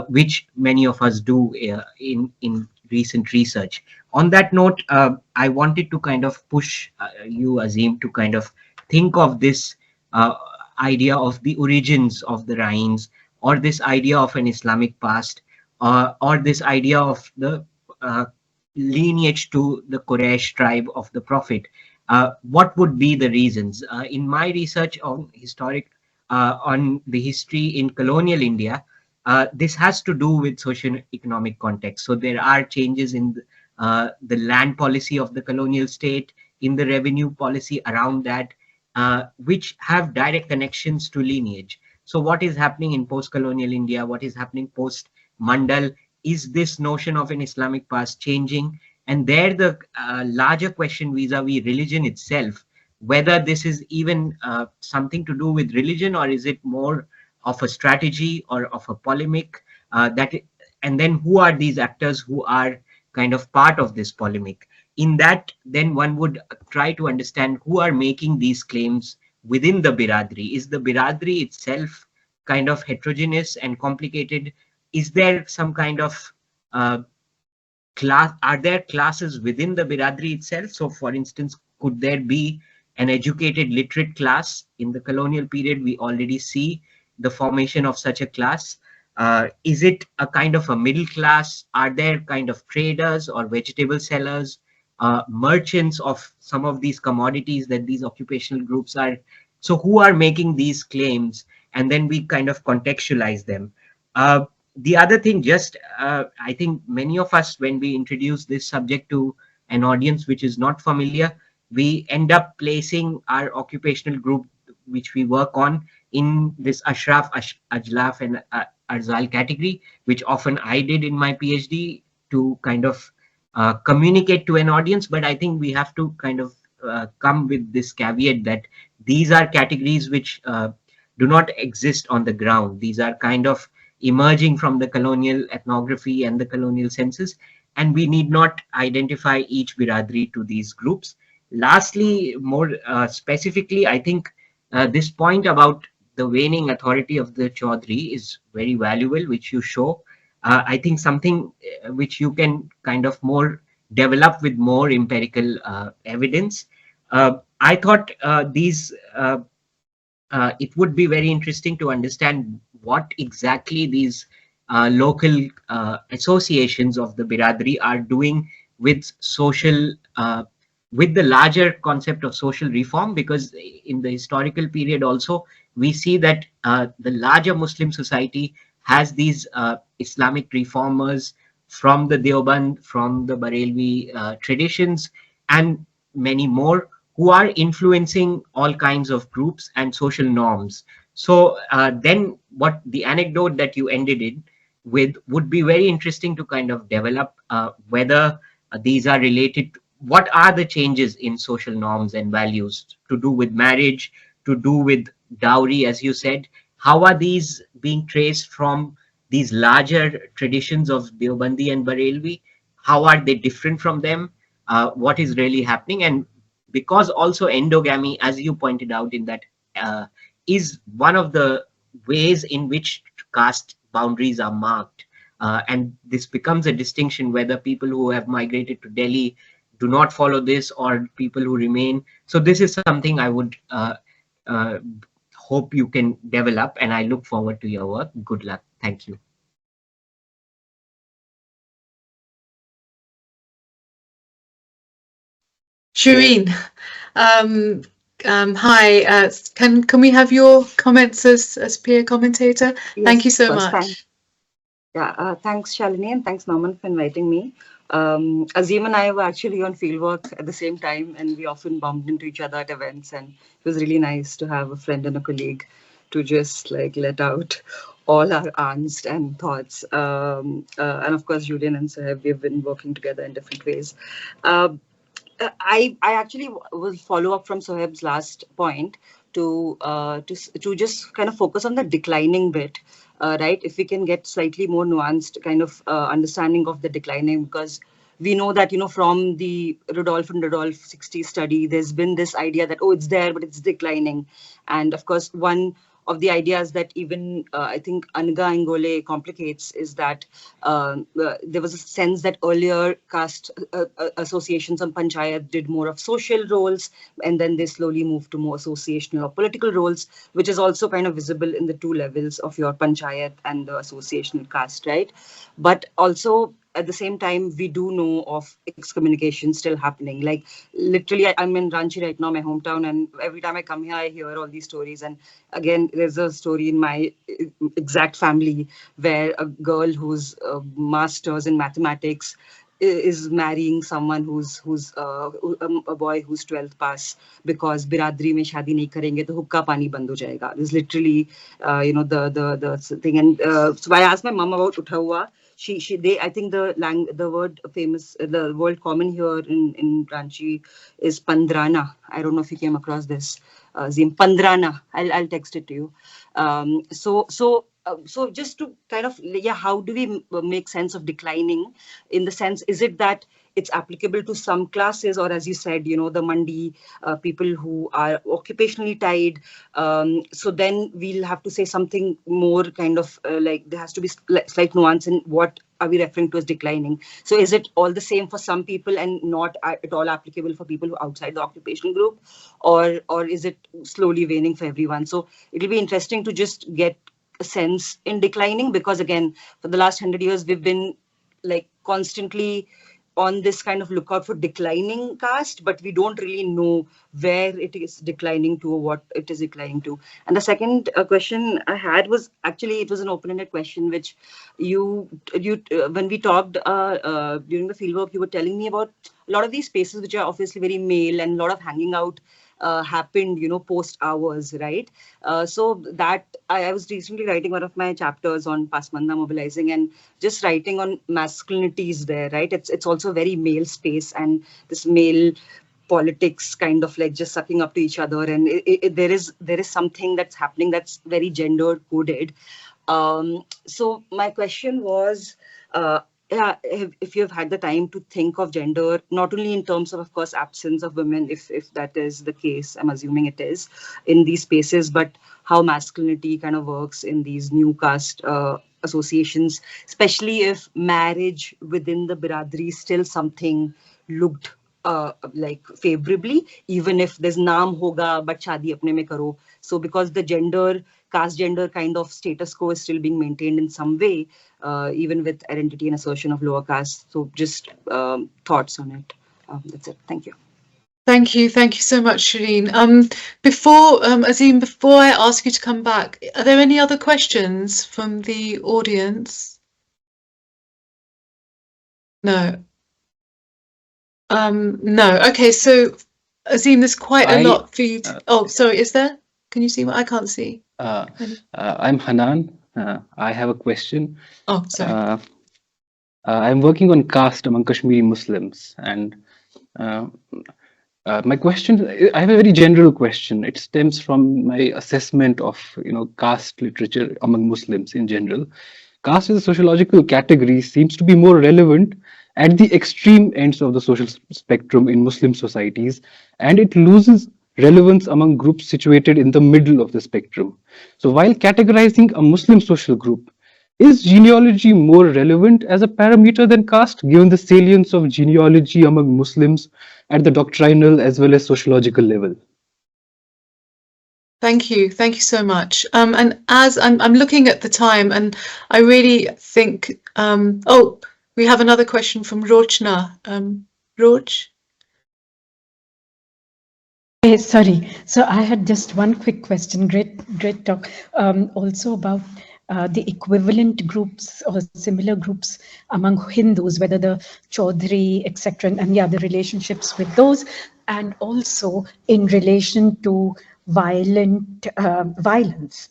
which many of us do in recent research. On that note, I wanted to kind of push you, Azeem, to kind of think of this idea of the origins of the Rains, or this idea of an Islamic past, or this idea of the lineage to the Quraysh tribe of the Prophet. What would be the reasons? In my research on on the history in colonial India, this has to do with socio-economic context. So there are changes in the land policy of the colonial state, in the revenue policy around that, which have direct connections to lineage. So what is happening in post-colonial India? What is happening post-Mandal? Is this notion of an Islamic past changing? And there the larger question vis-a-vis religion itself, whether this is even something to do with religion, or is it more of a strategy or of a polemic, and then who are these actors who are kind of part of this polemic? In that, then one would try to understand who are making these claims within the biradri. Is the biradri itself kind of heterogeneous and complicated? Is there some kind of class? Are there classes within the biradri itself? So for instance, could there be an educated literate class? In the colonial period, we already see the formation of such a class. Is it a kind of a middle class? Are there kind of traders or vegetable sellers, merchants of some of these commodities that these occupational groups are? So who are making these claims? And then we kind of contextualize them. The other thing, I think many of us, when we introduce this subject to an audience which is not familiar, we end up placing our occupational group, which we work on, in this Ashraf, Ajlaf, and Arzal category, which often I did in my PhD to kind of communicate to an audience. But I think we have to kind of come with this caveat that these are categories which do not exist on the ground. These are kind of emerging from the colonial ethnography and the colonial census, and we need not identify each biradri to these groups. Lastly, more specifically, I think this point about the waning authority of the Chaudhry is very valuable, which you show. I think something which you can kind of more develop with more empirical evidence. I thought it would be very interesting to understand what exactly these local associations of the Biradri are doing with with the larger concept of social reform, because in the historical period also, we see that the larger Muslim society has these Islamic reformers from the Deoband, from the Barelvi traditions, and many more, who are influencing all kinds of groups and social norms. So then what the anecdote that you ended in with would be very interesting to kind of develop, whether these are related to what are the changes in social norms and values to do with marriage, to do with dowry, as you said. How are these being traced from these larger traditions of Deobandi and Barelvi? How are they different from them? What is really happening? And because also endogamy, as you pointed out in that, is one of the ways in which caste boundaries are marked. And this becomes a distinction whether people who have migrated to Delhi do not follow this, or people who remain. So this is something I would hope you can develop, and I look forward to your work. Good luck. Thank you. Shireen, Hi, can we have your comments as peer commentator? Yes, Thank you so first, much. Thanks, Shalini, and thanks, Norman, for inviting me. Azeem and I were actually on fieldwork at the same time, and we often bumped into each other at events. And it was really nice to have a friend and a colleague to just like let out all our angst and thoughts. And of course, Julien and Soheb, we've been working together in different ways. Uh, I actually will follow up from Soheb's last point to just kind of focus on the declining bit, right? If we can get slightly more nuanced kind of understanding of the declining, because we know that, you know, from the Rudolph and Rudolph 60 study, there's been this idea that, oh, it's there, but it's declining. And of course, one of the ideas that even I think Anga Angole complicates is that there was a sense that earlier caste associations and panchayat did more of social roles, and then they slowly moved to more associational or political roles, which is also kind of visible in the two levels of your panchayat and the associational caste, right? But also at the same time, we do know of excommunication still happening. Like literally, I'm in Ranchi right now, my hometown, and every time I come here, I hear all these stories. And again, there's a story in my exact family where a girl who's a master's in mathematics is marrying someone who's a boy who's 12th pass, because biradri mein shadi nahi karenge to hukka pani band ho jayega. This is literally the thing. And so I asked my mom about utha hua. They, I think the word famous, the word common here in Ranchi is pandrana. I don't know if you came across this. Zim pandrana. I'll text it to you. So just to kind of, how do we make sense of declining? In the sense, is it that it's applicable to some classes, or as you said, you know, the mandi people who are occupationally tied? So then we'll have to say something more kind of like there has to be slight nuance in what are we referring to as declining. So is it all the same for some people and not at all applicable for people who are outside the occupational group, or is it slowly waning for everyone? So it'll be interesting to just get a sense in declining, because again, for the last 100 years, we've been like constantly on this kind of lookout for declining caste, but we don't really know where it is declining to or what it is declining to. And the second question I had was actually, it was an open-ended question, which you when we talked during the fieldwork, you were telling me about a lot of these spaces which are obviously very male, and a lot of hanging out happened, you know, post hours, right? So that I was recently writing one of my chapters on Pasmanda mobilizing, and just writing on masculinities there, right? It's also very male space, and this male politics kind of like just sucking up to each other, and there is something that's happening that's very gender coded. So my question was, if you've had the time to think of gender, not only in terms of course, absence of women, if that is the case, I'm assuming it is, in these spaces, but how masculinity kind of works in these new caste associations, especially if marriage within the biradri is still something looked like favorably, even if there's naam hoga, but shadi apne mein karo. So because the caste gender kind of status quo is still being maintained in some way, even with identity and assertion of lower caste. So just thoughts on it. That's it. Thank you. Thank you so much, Shalini. Before Azeem, before I ask you to come back, are there any other questions from the audience? No. No. Okay, so Azeem, there's quite a lot for you to. Oh, sorry. Is there? Can you see what I can't see? I'm Hanan. I have a question. Oh, sorry. I'm working on caste among Kashmiri Muslims, and my question, I have a very general question. It stems from my assessment of caste literature among Muslims in general. Caste as a sociological category seems to be more relevant at the extreme ends of the social spectrum in Muslim societies, and it loses relevance among groups situated in the middle of the spectrum. So while categorizing a Muslim social group, is genealogy more relevant as a parameter than caste, given the salience of genealogy among Muslims at the doctrinal as well as sociological level? Thank you so much. And as I'm looking at the time, and I really think, oh, we have another question from Rochna. Roch? Sorry. So I had just one quick question. Great talk. Also about the equivalent groups or similar groups among Hindus, whether the Chaudhry, etc., and yeah, the relationships with those, and also in relation to violence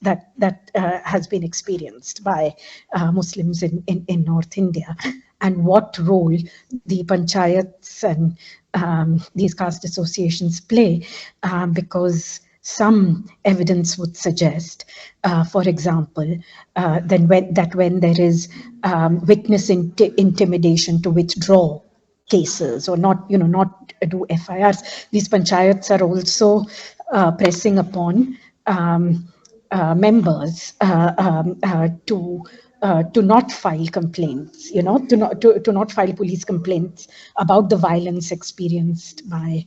that has been experienced by Muslims in North India, and what role the panchayats and these caste associations play, because some evidence would suggest, for example, when there is witness intimidation to withdraw cases or not do FIRs, these panchayats are also pressing upon members to not file complaints, to not file police complaints about the violence experienced by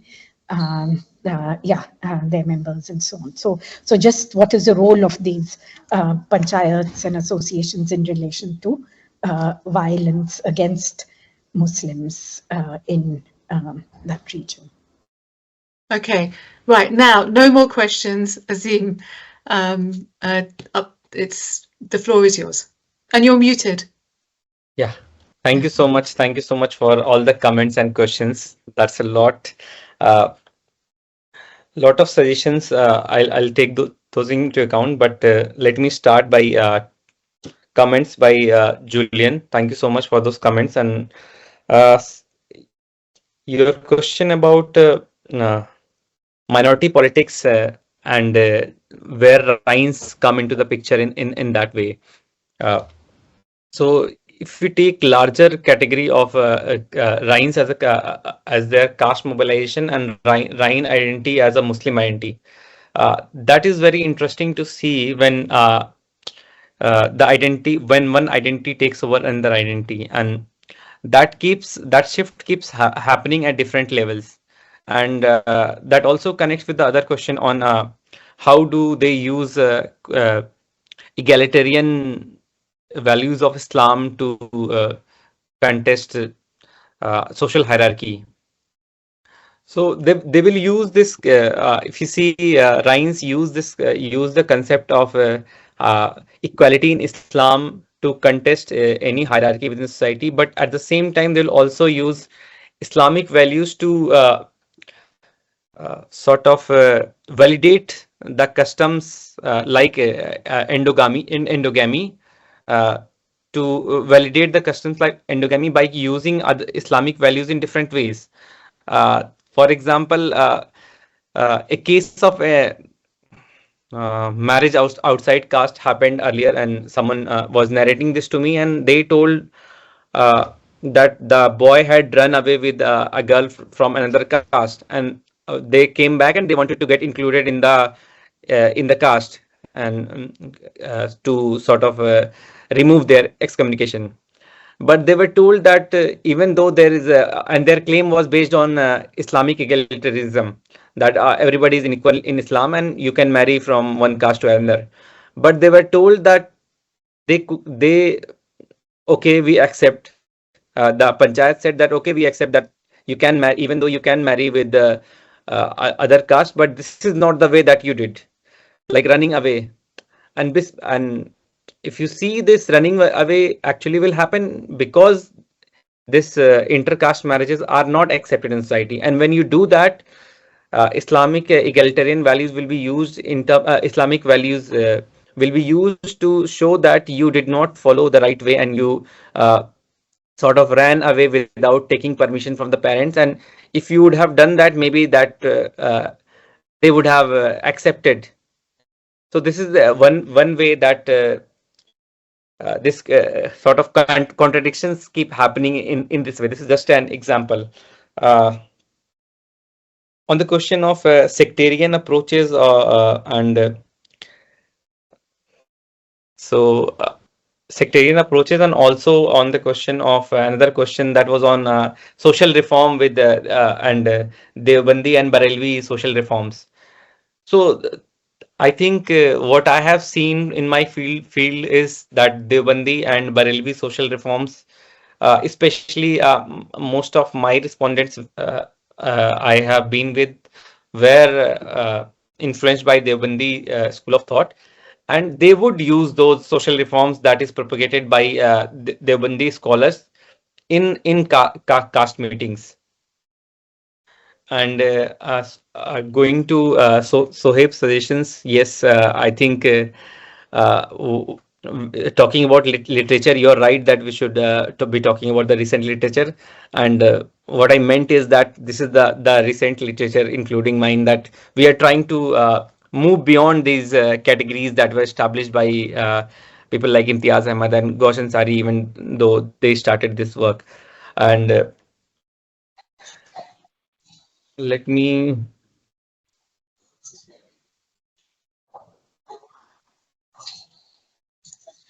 their members and so on. So just what is the role of these panchayats and associations in relation to violence against Muslims in that region? Okay, right now, no more questions, Azeem. The floor is yours, and you're muted. Yeah, thank you so much. Thank you so much for all the comments and questions. That's a lot. Lot of suggestions. I'll take those into account. But let me start by comments by Julien. Thank you so much for those comments. And your question about minority politics and where Rhines come into the picture in that way. So if we take larger category of Rhines as their caste mobilization and Rhine identity as a Muslim identity, that is very interesting to see when when one identity takes over another identity, and that shift keeps happening at different levels, and that also connects with the other question on how do they use egalitarian values of Islam to contest social hierarchy. So they will use this. If you see, Rhines use the concept of equality in Islam to contest any hierarchy within society, but at the same time they'll also use Islamic values to sort of validate the customs like endogamy. To validate the customs like endogamy by using other Islamic values in different ways. For example, a case of a marriage outside caste happened earlier, and someone was narrating this to me, and they told that the boy had run away with a girl from another caste, and they came back and they wanted to get included in the caste, and to sort of remove their excommunication. But they were told that even though there is and their claim was based on Islamic egalitarianism, that everybody is equal in Islam and you can marry from one caste to another. But they were told that they okay, we accept. The panchayat said that okay, we accept that you can marry, even though you can marry with the other caste, but this is not the way that you did, like running away. And if you see, this running away actually will happen because this intercaste marriages are not accepted in society, and when you do that, Islamic egalitarian values will be used Islamic values will be used to show that you did not follow the right way, and you sort of ran away without taking permission from the parents. And if you would have done that, maybe that they would have accepted. So this is one way that this sort of contradictions keep happening in this way. This is just an example. On the question of sectarian approaches sectarian approaches, and also on the question of another question that was on social reform with and Devbandi and Barelvi social reforms. So I think what I have seen in my field is that Devbandi and Barelvi social reforms, especially most of my respondents I have been with, were influenced by Deobandi school of thought, and they would use those social reforms that is propagated by Deobandi scholars in caste meetings. And going to Soheb's suggestions, yes, I think talking about literature, you're right that we should to be talking about the recent literature. And what I meant is that this is the recent literature, including mine, that we are trying to move beyond these categories that were established by people like Imtiaz Ahmed and Ghosh Ansari, even though they started this work. And let me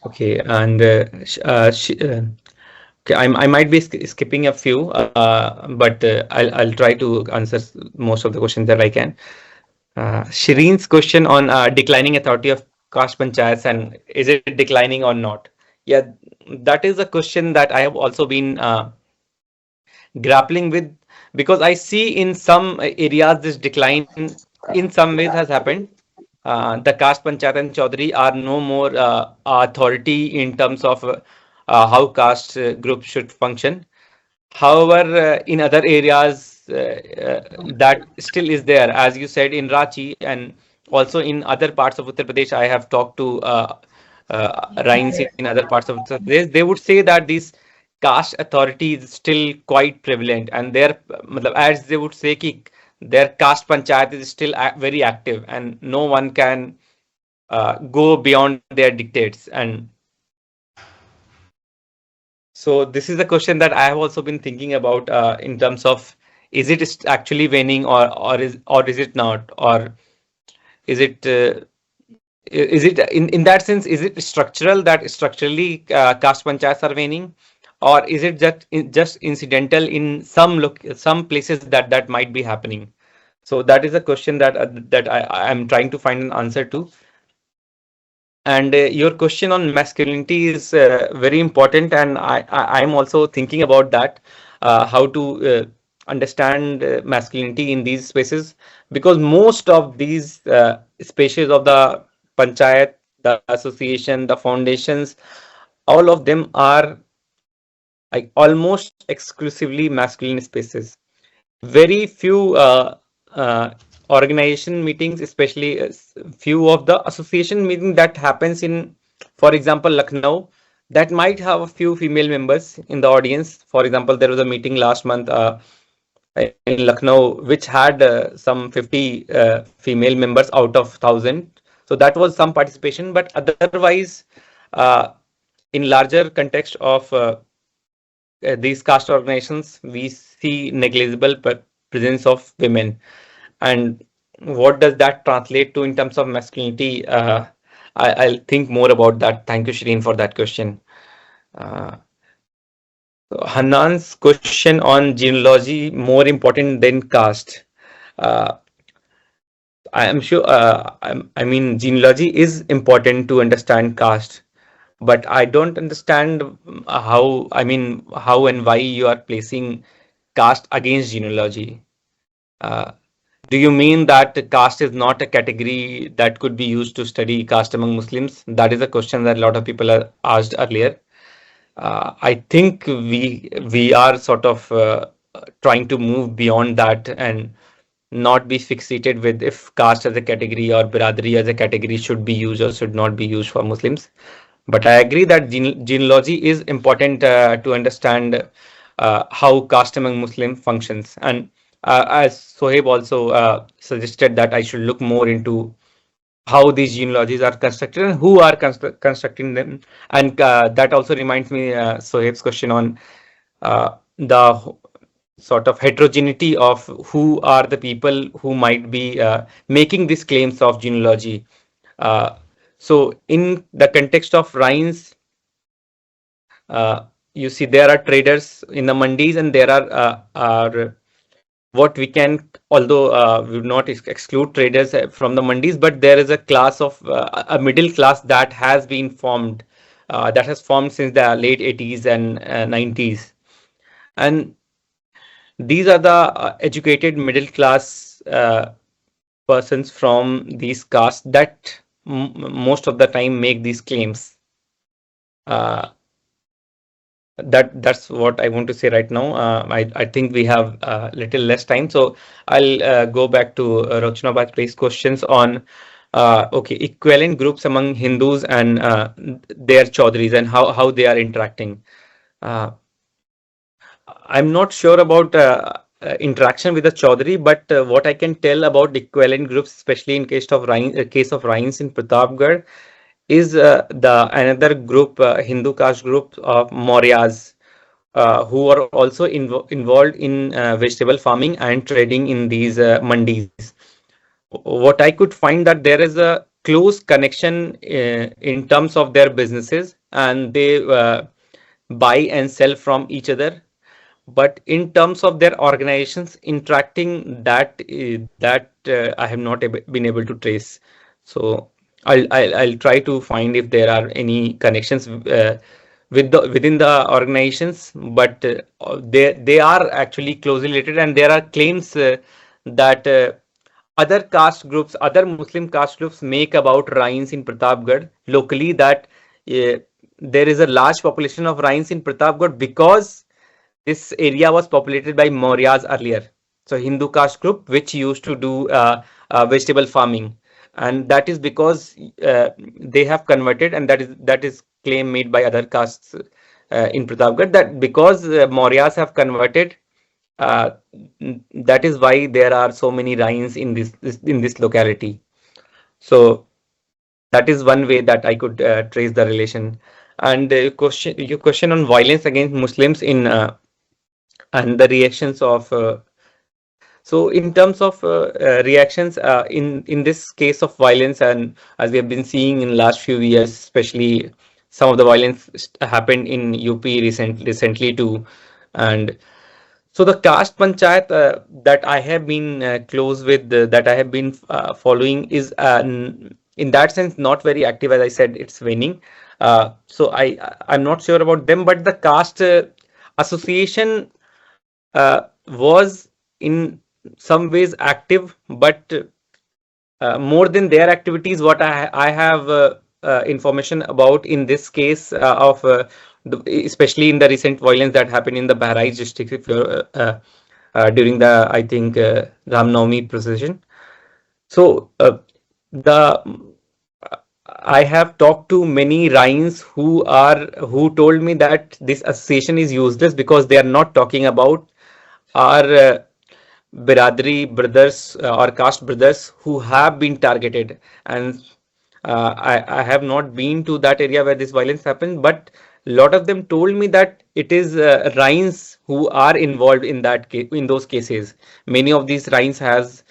okay, and okay, I might be skipping a few, but I'll try to answer most of the questions that I can. Shireen's question on declining authority of caste panchayats, and is it declining or not? Yeah, that is a question that I have also been grappling with, because I see in some areas this decline in some ways has happened. The caste panchayat and chaudhary are no more authority in terms of how caste groups should function. However, in other areas, that still is there, as you said, in Ranchi and also in other parts of Uttar Pradesh. I have talked to Rains in other parts of Uttar Pradesh. They would say that this caste authority is still quite prevalent, and their, as they would say, ki their caste panchayat is still very active, and no one can go beyond their dictates. And so this is a question that I have also been thinking about in terms of, is it actually waning, or is it not, or is it in that sense, is it structural, that structurally caste panchayats are waning, or is it just incidental in some places that might be happening? So that is a question that I am trying to find an answer to. And your question on masculinity is very important, and I'm also thinking about that, how to understand masculinity in these spaces, because most of these spaces of the panchayat, the association, the foundations, all of them are like almost exclusively masculine spaces. Very few organization meetings, especially few of the association meeting that happens in, for example, Lucknow, that might have a few female members in the audience. For example, there was a meeting last month in Lucknow which had some 50 female members out of 1,000. So that was some participation, but otherwise, uh, in larger context of these caste organizations, we see negligible presence of women. And what does that translate to in terms of masculinity? I'll think more about that. Thank you, Shireen, for that question. Uh, Hanan's question on genealogy more important than caste. Uh, I am sure. I mean, genealogy is important to understand caste, but I don't understand how. I mean, how and why you are placing caste against genealogy. Uh, do you mean that caste is not a category that could be used to study caste among Muslims? That is a question that a lot of people are asked earlier. I think we are sort of trying to move beyond that and not be fixated with if caste as a category or biradari as a category should be used or should not be used for Muslims. But I agree that genealogy is important to understand how caste among Muslim functions. And as Soheb also suggested, that I should look more into how these genealogies are constructed and who are constructing them. And that also reminds me Soheb's question on the sort of heterogeneity of who are the people who might be making these claims of genealogy. Uh, so in the context of Rhines, you see there are traders in the mandis, and there are what we can, although we would not exclude traders from the mandis, but there is a class of a middle class that has been formed, that has formed since the late 80s and 90s. And these are the educated middle class persons from these castes that most of the time make these claims. That's what I want to say right now. I think we have little less time, so I'll go back to Rochnabad place questions on okay, equivalent groups among Hindus and their Chaudhries and how they are interacting. Uh, I'm not sure about interaction with the Chaudhary, but what I can tell about equivalent groups, especially in case of Rains in Pratapgarh, is the another group, Hindu caste group of Mauryas, who are also involved in vegetable farming and trading in these mandis. What I could find that there is a close connection in terms of their businesses, and they buy and sell from each other. But in terms of their organizations interacting, I have not been able to trace. So I'll try to find if there are any connections within the organizations, but they are actually closely related, and there are claims that other caste groups, other Muslim caste groups make about Rains in Pratapgarh locally, that there is a large population of Rains in Pratapgarh because this area was populated by Mauryas earlier. So Hindu caste group which used to do vegetable farming, and that is because they have converted, and that is claim made by other castes in Pratapgarh, that because Mauryas have converted, uh, that is why there are so many Rains in this locality. So that is one way that I could trace the relation. And your question on violence against Muslims in and the reactions of so in terms of reactions in this case of violence, and as we have been seeing in last few years, especially some of the violence happened in UP recently too. And so the caste panchayat that I have been close with, that I have been following, is in that sense not very active. As I said, it's waning. So I'm not sure about them, but the caste association was in some ways active, but more than their activities, what I have information about in this case of especially in the recent violence that happened in the Bahrain district, if during the, I think, Ram Navami procession. So the I have talked to many Rains who told me that this association is useless because they are not talking about our Biradri brothers or caste brothers who have been targeted. And I have not been to that area where this violence happened, but a lot of them told me that it is Rains who are involved in in those cases. Many of these Rains has,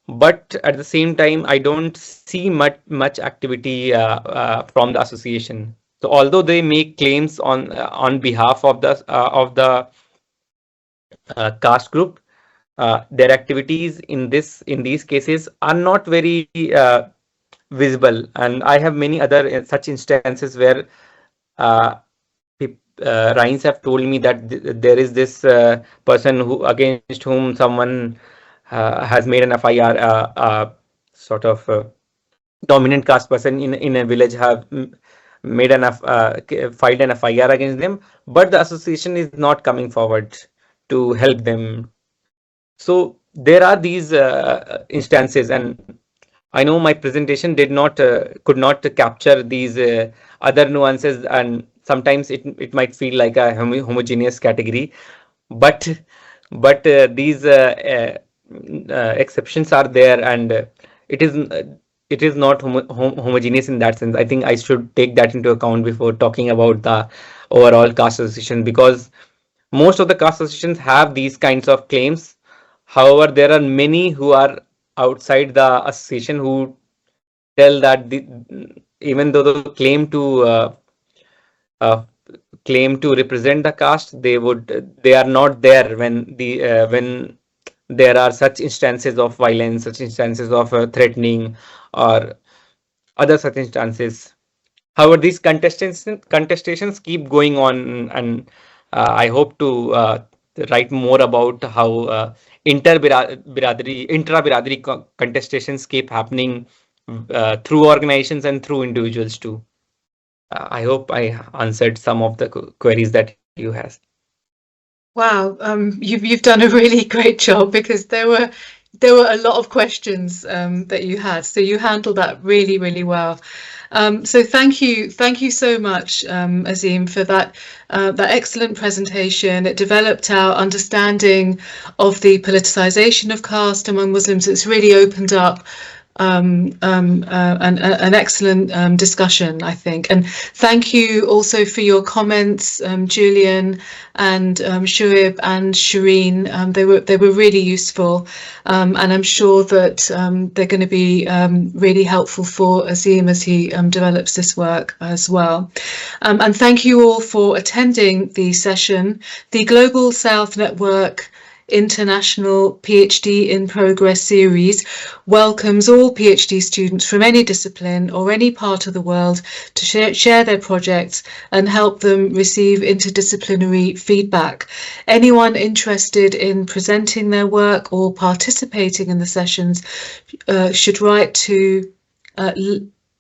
but at the same time, I don't see much activity from the association. So although they make claims on behalf of the caste group, their activities in these cases are not very visible. And I have many other such instances where uh, Rains have told me that there is this person who against whom someone has made an FIR, sort of dominant caste person in a village have made filed an FIR against them, but the association is not coming forward to help them. So there are these instances, and I know my presentation could not capture these other nuances, and sometimes it might feel like a homogeneous category, but these exceptions are there, and it is not homogeneous in that sense. I think I should take that into account before talking about the overall caste association, because most of the caste associations have these kinds of claims. However, there are many who are outside the association who tell that even though uh, claim to represent the caste, they are not there when there are such instances of violence, such instances of threatening, or other such instances. However, these contestations keep going on, and I hope to write more about how intra-biradari contestations keep happening through organizations and through individuals too. I hope I answered some of the queries that you have. Wow, you've done a really great job, because there were a lot of questions that you had, so you handled that really, really well. So thank you so much, Azeem, for that excellent presentation. It developed our understanding of the politicization of caste among Muslims. It's really opened up an excellent discussion, I think. And thank you also for your comments, Julien and Soheb and Shireen. They were really useful, and I'm sure that they're going to be really helpful for Azeem as he develops this work as well. And thank you all for attending the session. The Global South Network International PhD in Progress series welcomes all PhD students from any discipline or any part of the world to share their projects and help them receive interdisciplinary feedback. Anyone interested in presenting their work or participating in the sessions should write to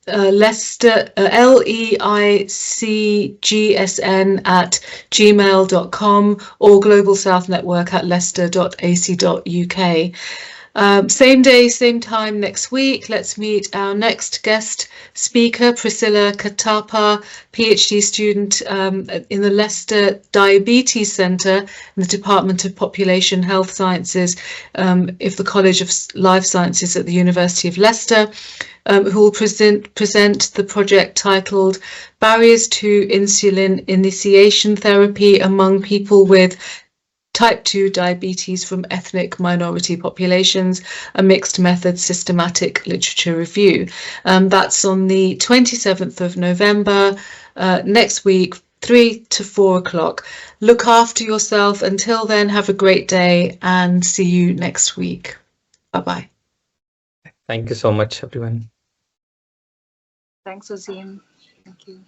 Leicester, leicgsn@gmail.com or Global South Network at leicester.ac.uk. Same day, same time next week. Let's meet our next guest speaker, Priscilla Katapa, PhD student in the Leicester Diabetes Centre in the Department of Population Health Sciences of the College of Life Sciences at the University of Leicester, who will present the project titled Barriers to Insulin Initiation Therapy Among People with Type 2 Diabetes from Ethnic Minority Populations, a Mixed Method Systematic Literature Review. That's on the 27th of November, next week, 3 to 4 o'clock. Look after yourself. Until then, have a great day and see you next week. Bye-bye. Thank you so much, everyone. Thanks, Azeem. Thank you.